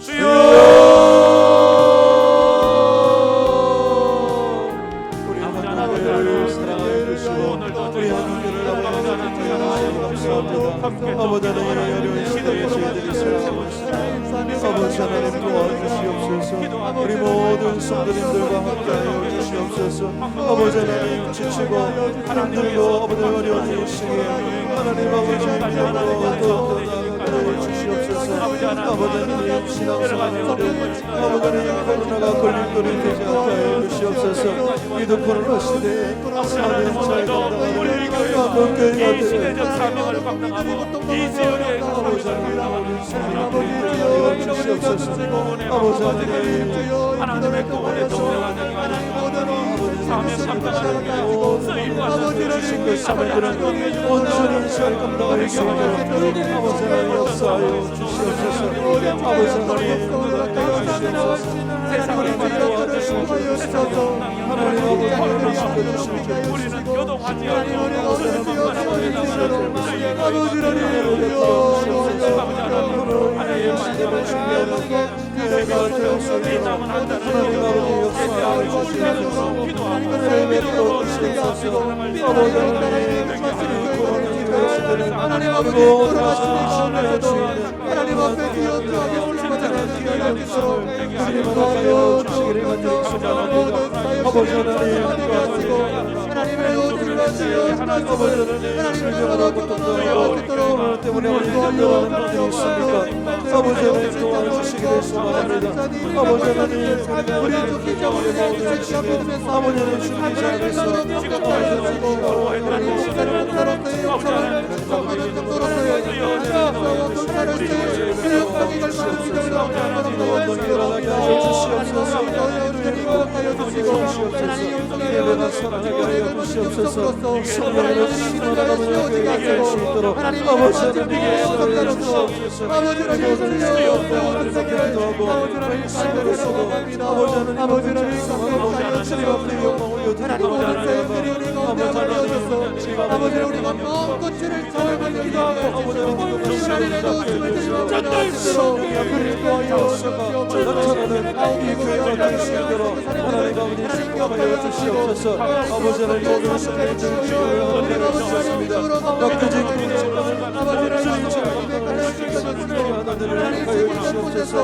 [SPEAKER 1] 주여,
[SPEAKER 2] 우리 하나님을 사랑해 주시고 우리 하나님을 감사합니다. 아버지 하나님, 어려운 시대에 저희들이 살아가고 아버지 하나님 도와주시옵소서. 우리 모든 성도님들과 함께하여 주시옵소서. 아버지 하나님, 지치고 힘들고 아버지 어려운 이 시기에 하나님 아버지 믿음으로 또 나아가게 주시옵소서. 아버지 하나님, 신앙생활을 아버지 하나님 코로나가 걸림돌이 되지 않게 하여 주시옵소서. 이도 코로나 시대에 하나님 잘 감당하는 이 시대적 사명을 감당하고 이 지역에 아버지 하나님 성령님을 주시옵소서. 아버지 하나님, 하나님의 구원에 동행하는 하나님 사명 감당하는 게 쓰임과 하나님 주신 그 사명들은 온전히 잘 감당할 수 있도록 아버지 하나님 역사하여 주시옵소서. 아버지 하나님 주시옵소서. 세상을 도와주시옵소서. 하나님 아버지 주시옵소서. 우리는 교동하지 않고 주님만 아버지 하나님 하나님의 말씀을 준비하고 그대가 되었으니 남은 한 달을 예배하고 기도하고 기도하고 주시옵소서. 아버지 하나님 그리고 하나님 앞에 기억하게 올라가는 귀한 역사를 주님하여 주시기를 간절히 아버지 하나님의 오늘을 가지고 하나님의 나라가 고통당하고 때문에 어려워하는 분들이 있습니까? 아버지 하나님 도와주시기를 소망합니다. 아버지 하나님, 우리 우리 모든 주시고 아버지 하나님 준비지 않겠어 예배가 살아나게 하여 주시옵소서. 성령으로 신원하며 교회가 될 수 있도록 아버지 하나님 역사하여 주시옵소서. 모든 영혼들에게 기도하고 말씀으로서도 아버지 하나님 주님 앞에 영광을 하나님 모든 사역들이 우리 가운데 하나님 아버지 우리가 마음껏 주를 찬양하며 기도하고 하나님의 말씀을 들으며 성령이 앞을 도와주시옵소서. 나타나는 이 교회가 될 수 있도록 하나님 아버지 축복하여 주시옵소서. 아버지 하나님 모든 성령을 주여 하나님 역대적 하나님을 하여 주시옵소서.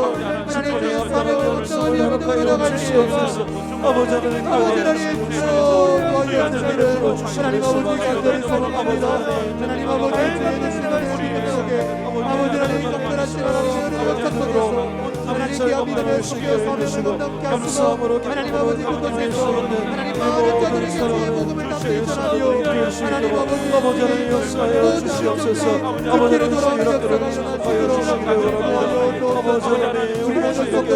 [SPEAKER 2] 하나님의 사명을 허락하여 주시옵소서. 아버지 하나님 하나님 아버지 간절히 소망합니다. 하나님 아버지 아버지 하나님 특별한 시간을 역사하소서. 하나님 귀한 믿음을 주시고 사명을 넘게 하시고 하나님 아버지 그곳에서 하나님 많은 자들에게 주의 복음을 담대하여 하나님 아버지 하나님 역사하여 주시옵소서. 아버지 하나님 돌아오시도록 하여 주시기를 원합니다. 아버지 하나님 우리 모든 성도들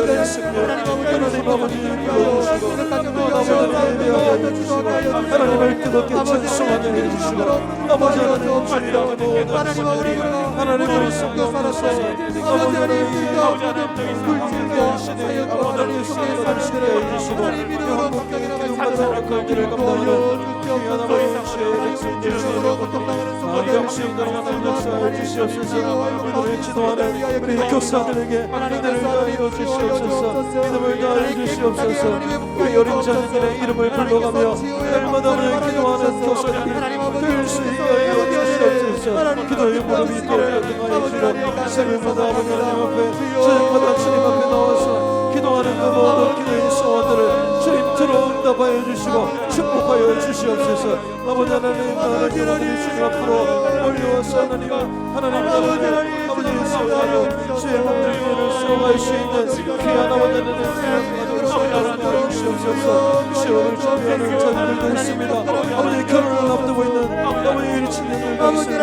[SPEAKER 2] 하나님 아버지 하나님을 뜨겁게 찬송하게 해주시고 아버지 하나님 주님을 하나님을 섬겨 살아서 아버지 하나님 불질겨 사역과 하나님 수고에 살시게 해주시고 하나님 성경이라는 사랑을 감기를 감당하는 귀한 아버지의 백성들 주로 고통당하는 성도들 하나님 역사해 주시옵소서. 우리 기도하는 우리 교사들에게 은혜를 더하여 주시옵소서. 믿음을 더하여 주시옵소서. 우리 어린 자녀들의 이름을 불러가며 날마다 우리 기도하는 교사들이 될 수 있게 하여 주시옵소서. 기도의 무릎이 떠올라가여 주시고 새벽마다 아버지 하나님 앞에 저녁마다 주님 앞에 나와서 기도하는 그 모든 기도의 소원들을 주님 들어응답하여 주시고 축복하여 주시옵소서. 아버지 하나님 하나님 주님 앞으로 올려와서 하나님 아버지를 사랑하여 주의 몸을 수용할 수 있는 귀한 아버지 하나님 사랑하여 주시옵소서. 시험을 준비하는 자들도 있습니다. 아버지 결혼을 앞두고 있는 아버지 일친들도 있습니다.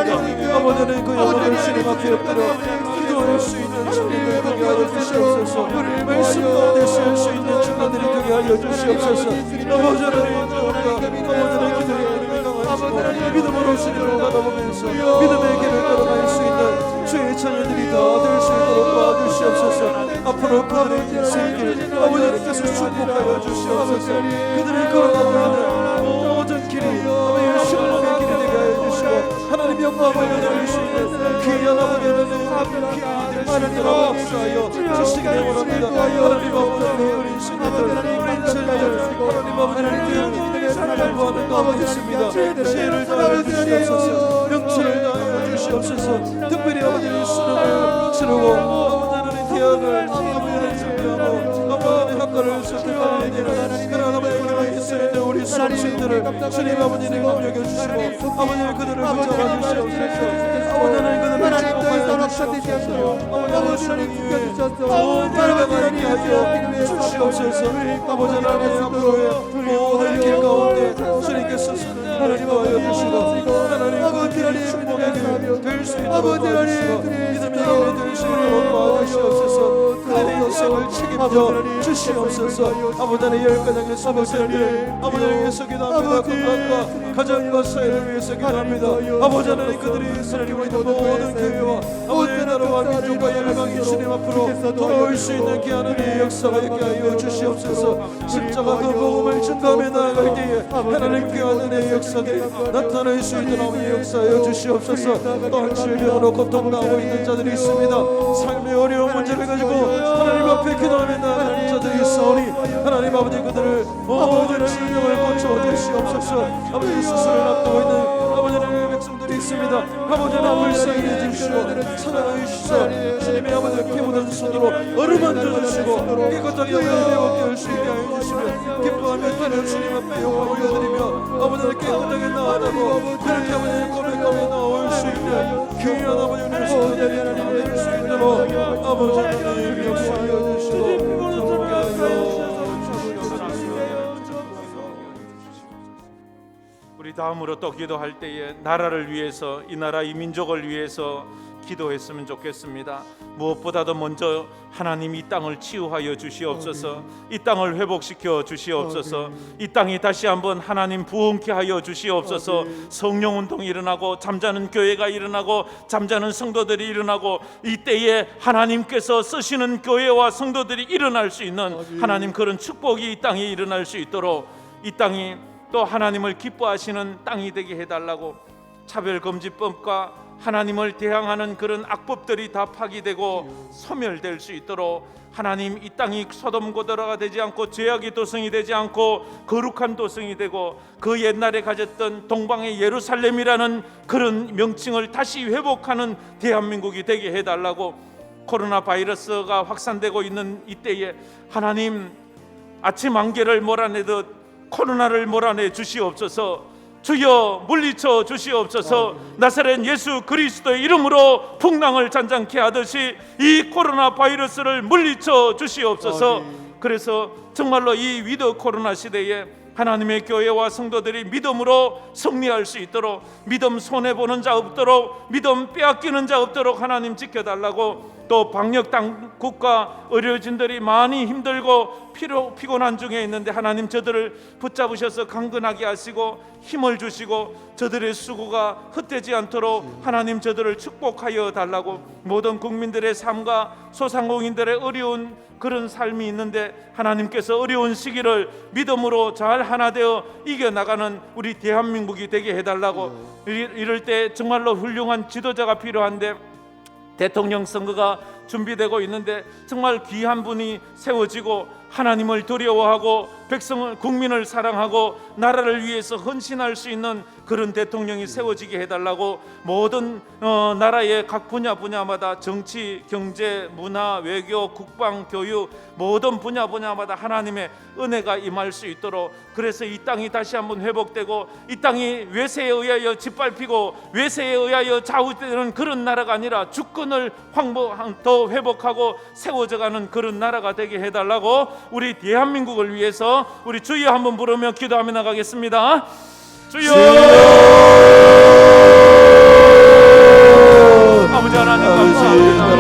[SPEAKER 2] 아버지는 그 영혼을 주님 앞에 엎드려 기도할 수 있는 친구들 되게 하여 주시옵소서. 말씀 가운데 쓸 수 있는 친구들이 되게 하여 주시옵소서. 아버지 아버지는 기도를 강하시고 믿음으로 주님을 바라보면서 믿음의 길을 걸어갈 수 있는 주의 자녀들이 다 될 수 있도록 도와주시옵소서. 앞으로 그들의 인생길 아버지께서 축복하여 주시옵소서. 그들이 걸어가고 있는 모든 길이 아버지의 신앙의 길이 되게 하여 주시고 하나님 영광을 드릴 수 있는 귀한 아버지의 하나님 역사하여 주시기를 원합니다. 하나님 아버지 우리 신부들 우리 자녀들 하나님 아버지 귀한 사랑을 구하는 가운데 있습니다. 지혜를 다하여 주시옵소서. 명철을 다하여 주시옵소서. 특별히 아버지의 수능을 치르고 아버지의 대학을 아버지를 준비하고 아버지의 학과를 선택하는 일은 하나님의 교회에 있는 우리 수험생들을 주님 아버지를 감격해 주시고 아버지의 그들을 붙잡아 주시옵소서. 아버지는 그들을 축복하여 주시옵소서. 아버지를 위해 날아가게 하여 주시옵소서. 아버지 하나님 앞으로의 모든 길 가운데 주님께서 하나님 하여 주시고 하나님 그 길이 축복의 길 될 수 있도록 도와주시고 믿음의 길이 될 수 있도록 도와주시옵소서. 그들의 인생을 책임져 주시옵소서. 아버지의 열 가정의 수고생들 아버지를 위해서 기도합니다. 건강과 가정과 사회를 위해서 기도합니다. 아버지 하나님 그들이 섬기고 있는 모든 교회와 아버지의 나라와 민족과 열방이 주님 앞으로 돌아올 수 있는 귀한 은혜의 역사가 있게 하여 주시옵소서. 십자가 그 복음을 증거하며 나아갈 때에 하나님 귀한 은혜의 역사들이 나타날 수 있도록 역사하여 주시옵소서. 또한 질병으로 고통당하고 있는 자들이 있습니다. 삶의 어려운 문제를 가지고 하나님 앞에 기도하며 나아가는 자들이 있사오니 하나님 아버지 그들을 모든 질병을 고쳐 주시옵소서. 아버지 수술을 앞두고 있는 아버지의 백성들이 있습니다. 아버지는 불쌍히 해주시고 사랑하여 주시고 주님의 아버지 피 묻은 손으로 어루만져 주시고 깨끗하게 회복케 할 수 있게 하여 주시며 기뻐하며 기도를 주님 앞에 영광 올려드리며 아버지를 깨끗하게 나아가고 그렇게 아버지의 고백하며 나올 수 있는 귀한 아버지의 손들이 하나님 될 수 있도록 아버지 하나님 역사하여 주시고
[SPEAKER 1] 우리 다음으로 또 기도할 때에 나라를 위해서 이 나라 이 민족을 위해서 기도했으면 좋겠습니다. 무엇보다도 먼저 하나님 이 땅을 치유하여 주시옵소서. 이 땅을 회복시켜 주시옵소서. 이 땅이 다시 한번 하나님 부흥케 하여 주시옵소서. 성령운동이 일어나고 잠자는 교회가 일어나고 잠자는 성도들이 일어나고 이때에 하나님께서 쓰시는 교회와 성도들이 일어날 수 있는 하나님 그런 축복이 이 땅에 일어날 수 있도록 이 땅이 또 하나님을 기뻐하시는 땅이 되게 해달라고, 차별금지법과 하나님을 대항하는 그런 악법들이 다 파기되고 소멸될 수 있도록 하나님, 이 땅이 소돔 고도라가 되지 않고 죄악의 도성이 되지 않고 거룩한 도성이 되고 그 옛날에 가졌던 동방의 예루살렘이라는 그런 명칭을 다시 회복하는 대한민국이 되게 해달라고, 코로나 바이러스가 확산되고 있는 이때에 하나님, 아침 안개를 몰아내듯 코로나를 몰아내 주시옵소서. 주여 물리쳐 주시옵소서. 나사렛 예수 그리스도의 이름으로 풍랑을 잔잔케 하듯이 이 코로나 바이러스를 물리쳐 주시옵소서. 그래서 정말로 이 위드 코로나 시대에 하나님의 교회와 성도들이 믿음으로 승리할 수 있도록, 믿음 손해보는 자 없도록, 믿음 빼앗기는 자 없도록 하나님 지켜달라고, 또 방역 당국과 의료진들이 많이 힘들고 피곤한 중에 있는데 하나님, 저들을 붙잡으셔서 강건하게 하시고 힘을 주시고 저들의 수고가 헛되지 않도록 하나님, 저들을 축복하여 달라고, 모든 국민들의 삶과 소상공인들의 어려운 그런 삶이 있는데 하나님께서 어려운 시기를 믿음으로 잘 하나 되어 이겨나가는 우리 대한민국이 되게 해달라고, 이럴 때 정말로 훌륭한 지도자가 필요한데 대통령 선거가 준비되고 있는데 정말 귀한 분이 세워지고 하나님을 두려워하고 백성을, 국민을 사랑하고 나라를 위해서 헌신할 수 있는 그런 대통령이 세워지게 해달라고, 모든 나라의 각 분야마다 정치, 경제, 문화, 외교, 국방, 교육 모든 분야마다 하나님의 은혜가 임할 수 있도록, 그래서 이 땅이 다시 한번 회복되고 이 땅이 외세에 의하여 짓밟히고 외세에 의하여 좌우되는 그런 나라가 아니라 주권을 더 회복하고 세워져가는 그런 나라가 되게 해달라고, 우리 대한민국을 위해서 우리 주여 한번 부르며 기도하며 나가겠습니다. 주여! 아버지 하나님 감사합니다.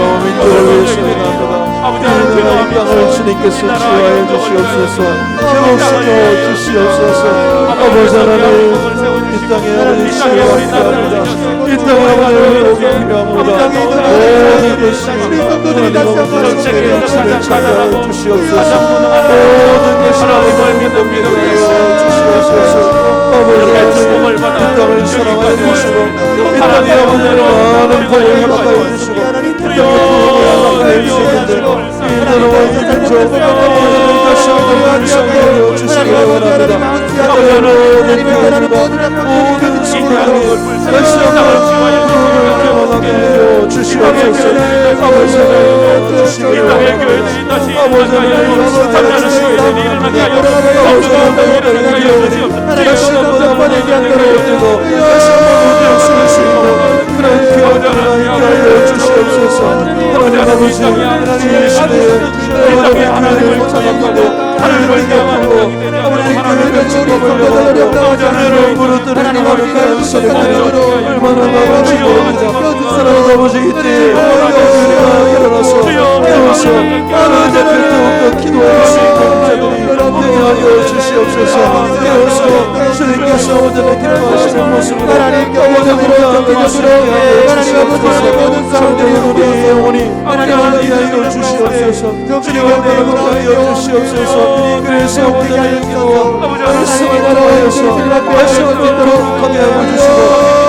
[SPEAKER 1] 아버지 하나님
[SPEAKER 2] 땅을 주님께서 치유하여 주시옵소서. 회복시켜 주시옵소서. 아버지 하나님, 이 땅에 하나님 치유가 필요합니다. 이 땅에 하나님 회복이 필요합니다. 모든 것이 하나님 아버지의 정치를 찾아여 주시옵소서. 모든 것이 하나님의 믿음을 위하여 주시옵소서. 아버지 하나님, 이 땅을 사랑하여 주시고 이 땅에 아버지의 많은 복을 허락하여 주시고 이 땅에 부흥을 허락하여 주시는데 이 나라와 이 민족 아버지를 다시 한번 완성하여 주시기 원합니다. 아버지는 필요합니다. 모든 친구를 다시 한번 부흥을 경험하게 하여 주시옵소서. 아버지는 주시기 원합니다. 아버지는 사랑하여 주시고 다시 한번 아버지에게 안겨드리고 다시 한번 부흥할 수 있는 그런 기원을 하여 주시옵소서. 하나님 아버지, 주의 시대에 하나님을 찬양하고 하나님을 경외하고 아버지 교회가 축복을 받고 하나님을 무릎들을 거룩한 소리하여 얼마나 아버지 모릅니다. 사랑하는 아버지, 이때에 우리가 일어나서 깨워서 아버지 앞에 더욱더 기도할 수 있는 자들이 되게 하여 주시옵소서. 깨워서 주님께서 오늘의 기뻐하시는 모습으로 아버지 우리가 기도스럽게 하여 주시옵소서. 성령의 우리의 영혼이 깨어나게 하여 주시옵소서. 주님의 내가 하여 주시옵소서. 그래서 오늘의 기도 말씀을 따라하여서 다시 한번 거룩하게 하여 주시고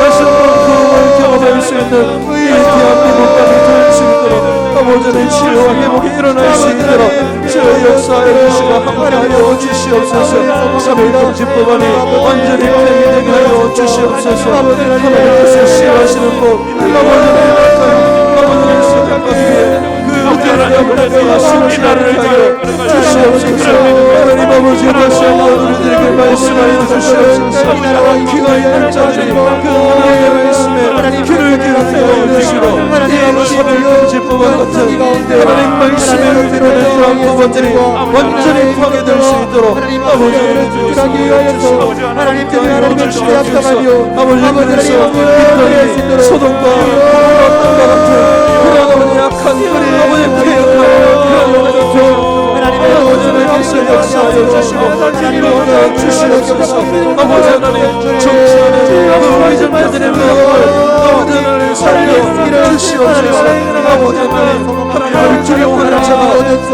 [SPEAKER 2] 다시 한번 그음을 경험할 수 있는 이 대한민국 땅을 될 수 있도록 아버지는 치유와 회복이 일어날 수 있도록 주의 역사에 주시고 함께하여 주시옵소서. 3.1금지법 안이 완전히 폐기되게 하여 주시옵소서. 하나님께서 시행하시는 법 아버지는 아버지를 생각하기 위해 그 우편을 영원하게 신뢰를 하여 주시옵소서. 하나님 아버지, 다시 한번 우리들에게 말씀하여 주시옵소서. 귀가 있는 자들이 그 하나님의 말씀에 귀를 기울여 주시고 이 3.1금지법과 같은 하나님 말씀에 드러낸 부분들이 완전히 파괴될 수 있도록 아버지를 주시옵소서. 하나님께서 약속하여 아버지께서 이 땅이 소돔과 고모라와 같은 그런 약한 아버지 폐역하여 아버지는 역사하여 주시고 일어나 주시옵소서. 아버지 하나님, 정치하는 아버지 자들의 명을 아버지를 살려 주시옵소서. 주시옵소서. 아버지 하나님, 하나님을 두려워하는 자가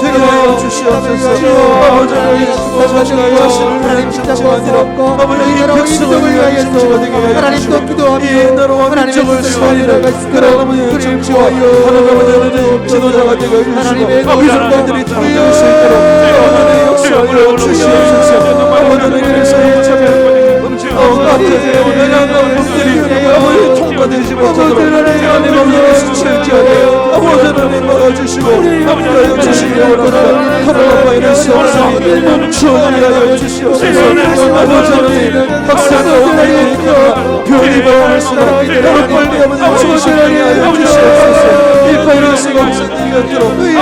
[SPEAKER 2] 되게 하여 주시옵소서. 아버지 하나님, 자신을 위한 정치가 아니라 아버지 이 백성을 위한 정치가 되게 하여 주시옵소서. 이 나라와 민족을 수호하는 그런 아버지의 정치와 하나님 아버지의 지도자가 되게 해주시고 아버지 사람들이 통일될 수 있도록 아버지 역사하여 주시옵소서. 아버지 그래서 이참에 아버지 통과되지 못하도록 하나님 아버지의 수치를 지하여 아버지 하나님 막아주시고 하여 주시기 원합니다. 코로나 바이러스 없으니 멈추게 하여 주시옵소서. 아버지 하나님 박사가 오나이니까 병이 발생했으나 나는 빨리 아버지 조심하게 하여 주시옵소서. 이 바이러스가 없어지게 하도록 아버지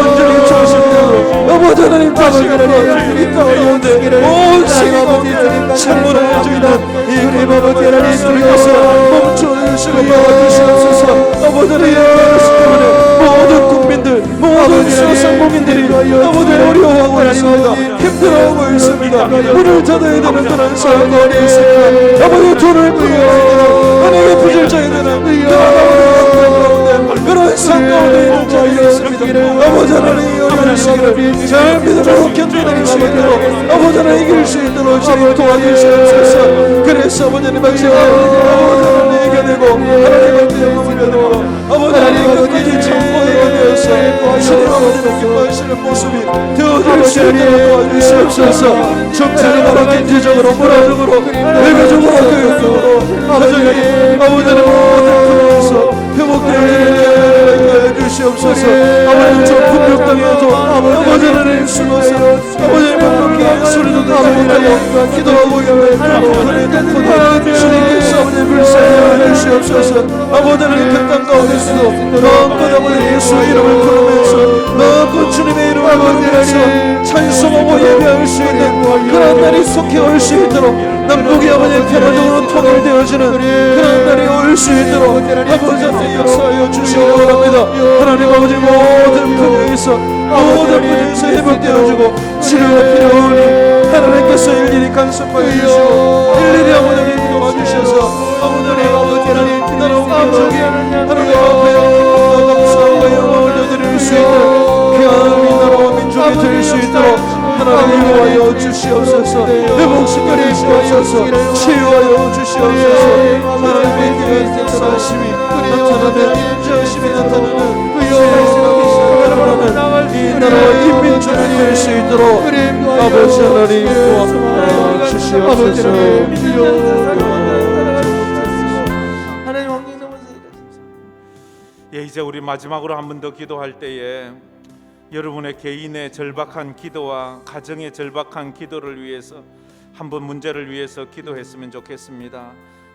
[SPEAKER 2] 완전히 조심하도록 아버지 하나님 다시 하나님 이 가운데 온 세계가 참으로 움직이는 이 아버지 하나님 소리가서 멈춰주시고 막아주시옵소서. 아버지 하나님 모든 국민들 모든 소상공인들이 아버지 어려워하고 있습니다. 힘들어하고 있습니다. 문을 닫아야 되는 그런 상황이 있습니다. 아버지 돈을 끌어야 하나님의 부질자에 되는 그런 상가운데 있는 자가 있습니다. 아버지 하나님 어려운 시기를 잘 믿음으로 견뎌낼 수 있도록 아버지 하나님 이길 수 있도록 주님 도와주시옵소서. 그래서 아버지 하나님 아버지 하나님 이겨내고 하나님한테 영광을 받고 아버지 하나님 끝까지 참고하게 되어서 주님 아버지를 기뻐하시는 모습이 되어줄 수 있도록 도와주시옵소서. 정치를 바로 경제적으로 문화적으로 외교적으로 교육적으로 가정이 아버지 하나님 모든 분야에서 회복되게 주시옵소서. 아버지 전풍력당에도 아버지 하나님 숨어서 아버지 법롭게 소리도 듣지 못하고 기도하고 있는 그의 주님께서 아버지 불쌍히 주시옵소서. 아버지 하나님 그 땅 가운데서도 마음껏 아버지 예수 이름을 부르면서 마음껏 주님의 이름을 부르면서 찬송하고 예배할 수 있는 그런 날이 속히 올 수 있도록 남북이 아버지 평화적으로 통일되어지는 그런 날이 올 수 있도록 아버지 하나님 역사하여 주시기 바랍니다. 하나님 아버지 모든 분야에서 모든 분야에서 회복되어지고 치료가 필요하니 하나님께서 일일이 간섭하여 주시고 일일이 아버지 하나님 도와주셔서 아버지 하나님 나라 민족이 하나님 앞에 감사함과 영광을 드릴 수 있는 귀한 나라와 민족이 될 수 있도록 하나님 인도하여 주시옵소서. 회복시켜 주시옵소서. 치유하여 주시옵소서. 하나님의 역사하심이 나타나는 인자하심이 나타나는 이 나라와 이 민족이 될 수 있도록 아버지 하나님 도와주시옵소서.
[SPEAKER 1] 예, 이제 우리 마지막으로 한 번 더 기도할 때에 여러분의 개인의 절박한 기도와 가정의 절박한 기도를 위해서 한번 문제를 위해서 기도했으면 좋겠습니다.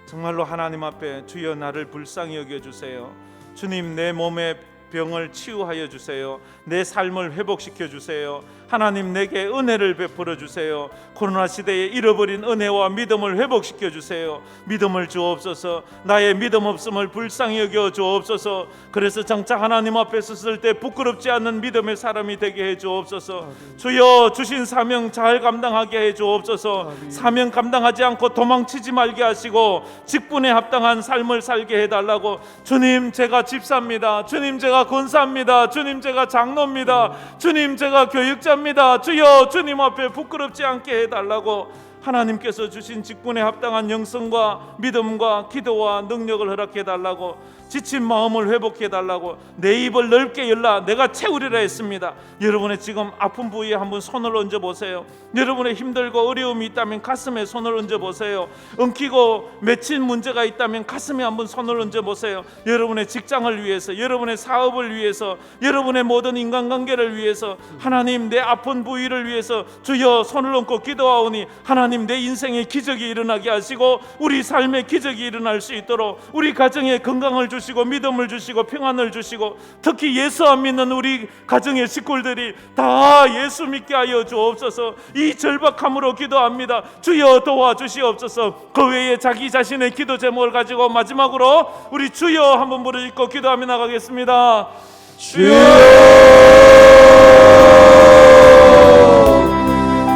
[SPEAKER 1] 정말로 하나님 앞에 주여 나를 불쌍히 여겨주세요. 주님 내 몸의 병을 치유하여 주세요. 내 삶을 회복시켜 주세요. 하나님 내게 은혜를 베풀어 주세요. 코로나 시대에 잃어버린 은혜와 믿음을 회복시켜 주세요. 믿음을 주옵소서. 나의 믿음 없음을 불쌍히 여겨 주옵소서. 그래서 장차 하나님 앞에 섰을 때 부끄럽지 않는 믿음의 사람이 되게 해 주옵소서. 주여 주신 사명 잘 감당하게 해 주옵소서. 사명 감당하지 않고 도망치지 말게 하시고 직분에 합당한 삶을 살게 해달라고. 주님 제가 집사입니다. 주님 제가 권사입니다. 주님 제가 장로입니다. 주님 제가 교육자입니다. 주여 주님 앞에 부끄럽지 않게 해달라고. 하나님께서 주신 직분에 합당한 영성과 믿음과 기도와 능력을 허락해 달라고. 지친 마음을 회복해 달라고. 내 입을 넓게 열라 내가 채우리라 했습니다. 여러분의 지금 아픈 부위에 한번 손을 얹어 보세요. 여러분의 힘들고 어려움이 있다면 가슴에 손을 얹어 보세요. 엉키고 맺힌 문제가 있다면 가슴에 한번 손을 얹어 보세요. 여러분의 직장을 위해서, 여러분의 사업을 위해서, 여러분의 모든 인간관계를 위해서, 하나님 내 아픈 부위를 위해서 주여 손을 얹고 기도하오니 하나님 내 인생의 기적이 일어나게 하시고 우리 삶의 기적이 일어날 수 있도록 우리 가정에 건강을 주시고 믿음을 주시고 평안을 주시고 특히 예수 안 믿는 우리 가정의 식구들이 다 예수 믿게 하여 주옵소서. 이 절박함으로 기도합니다. 주여 도와주시옵소서. 그 외에 자기 자신의 기도 제목을 가지고 마지막으로 우리 주여 한번 부르짖고 기도하며 나가겠습니다.
[SPEAKER 2] 주여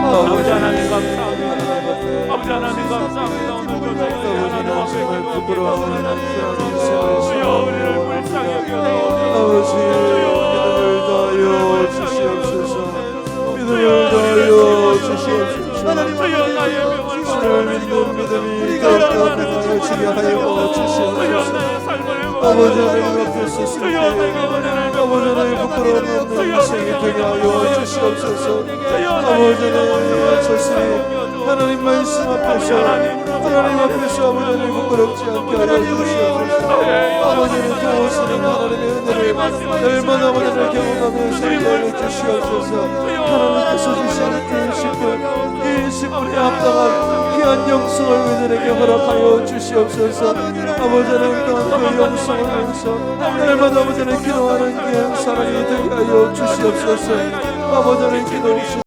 [SPEAKER 1] 아버지 하나님 감사합니다. 아버지 하나님 감사합니다. 오늘도 저희 하나님
[SPEAKER 2] 정말 부끄러운 인생을
[SPEAKER 3] 우리를 불쌍히 여겨서
[SPEAKER 2] 아버지 믿음을 다하여 주시옵소서. 믿음을 다하여 주시옵소서.
[SPEAKER 3] 주여 나의 명을
[SPEAKER 2] 주를 믿는 믿음이 더욱더 강해지게 하여 주시옵소서. 아버지 하나님 앞에서 쓸때 아버지 하나님 부끄러움 없는 인생이 되게 하여 주시옵소서. 아버지 하나님 절실히 하나님 말씀 앞에서 하나님 앞에서 아버지 하나님 부끄럽지 않게 하여 주시옵소서. 아버지는 도우시는 하나님의 은혜를 날마다 아버지를 경험하며 살게 하여 주시옵소서. 하나님께서 주시는 그 식분 이 식분에 합당한 귀한 영성을 우리들에게 허락하여 주시옵소서. 아버지 하나님 그 영성을 위해서 날마다 아버지를 기도하는 귀한 사랑이 되게 하여 주시옵소서. 아버지 하나님 기도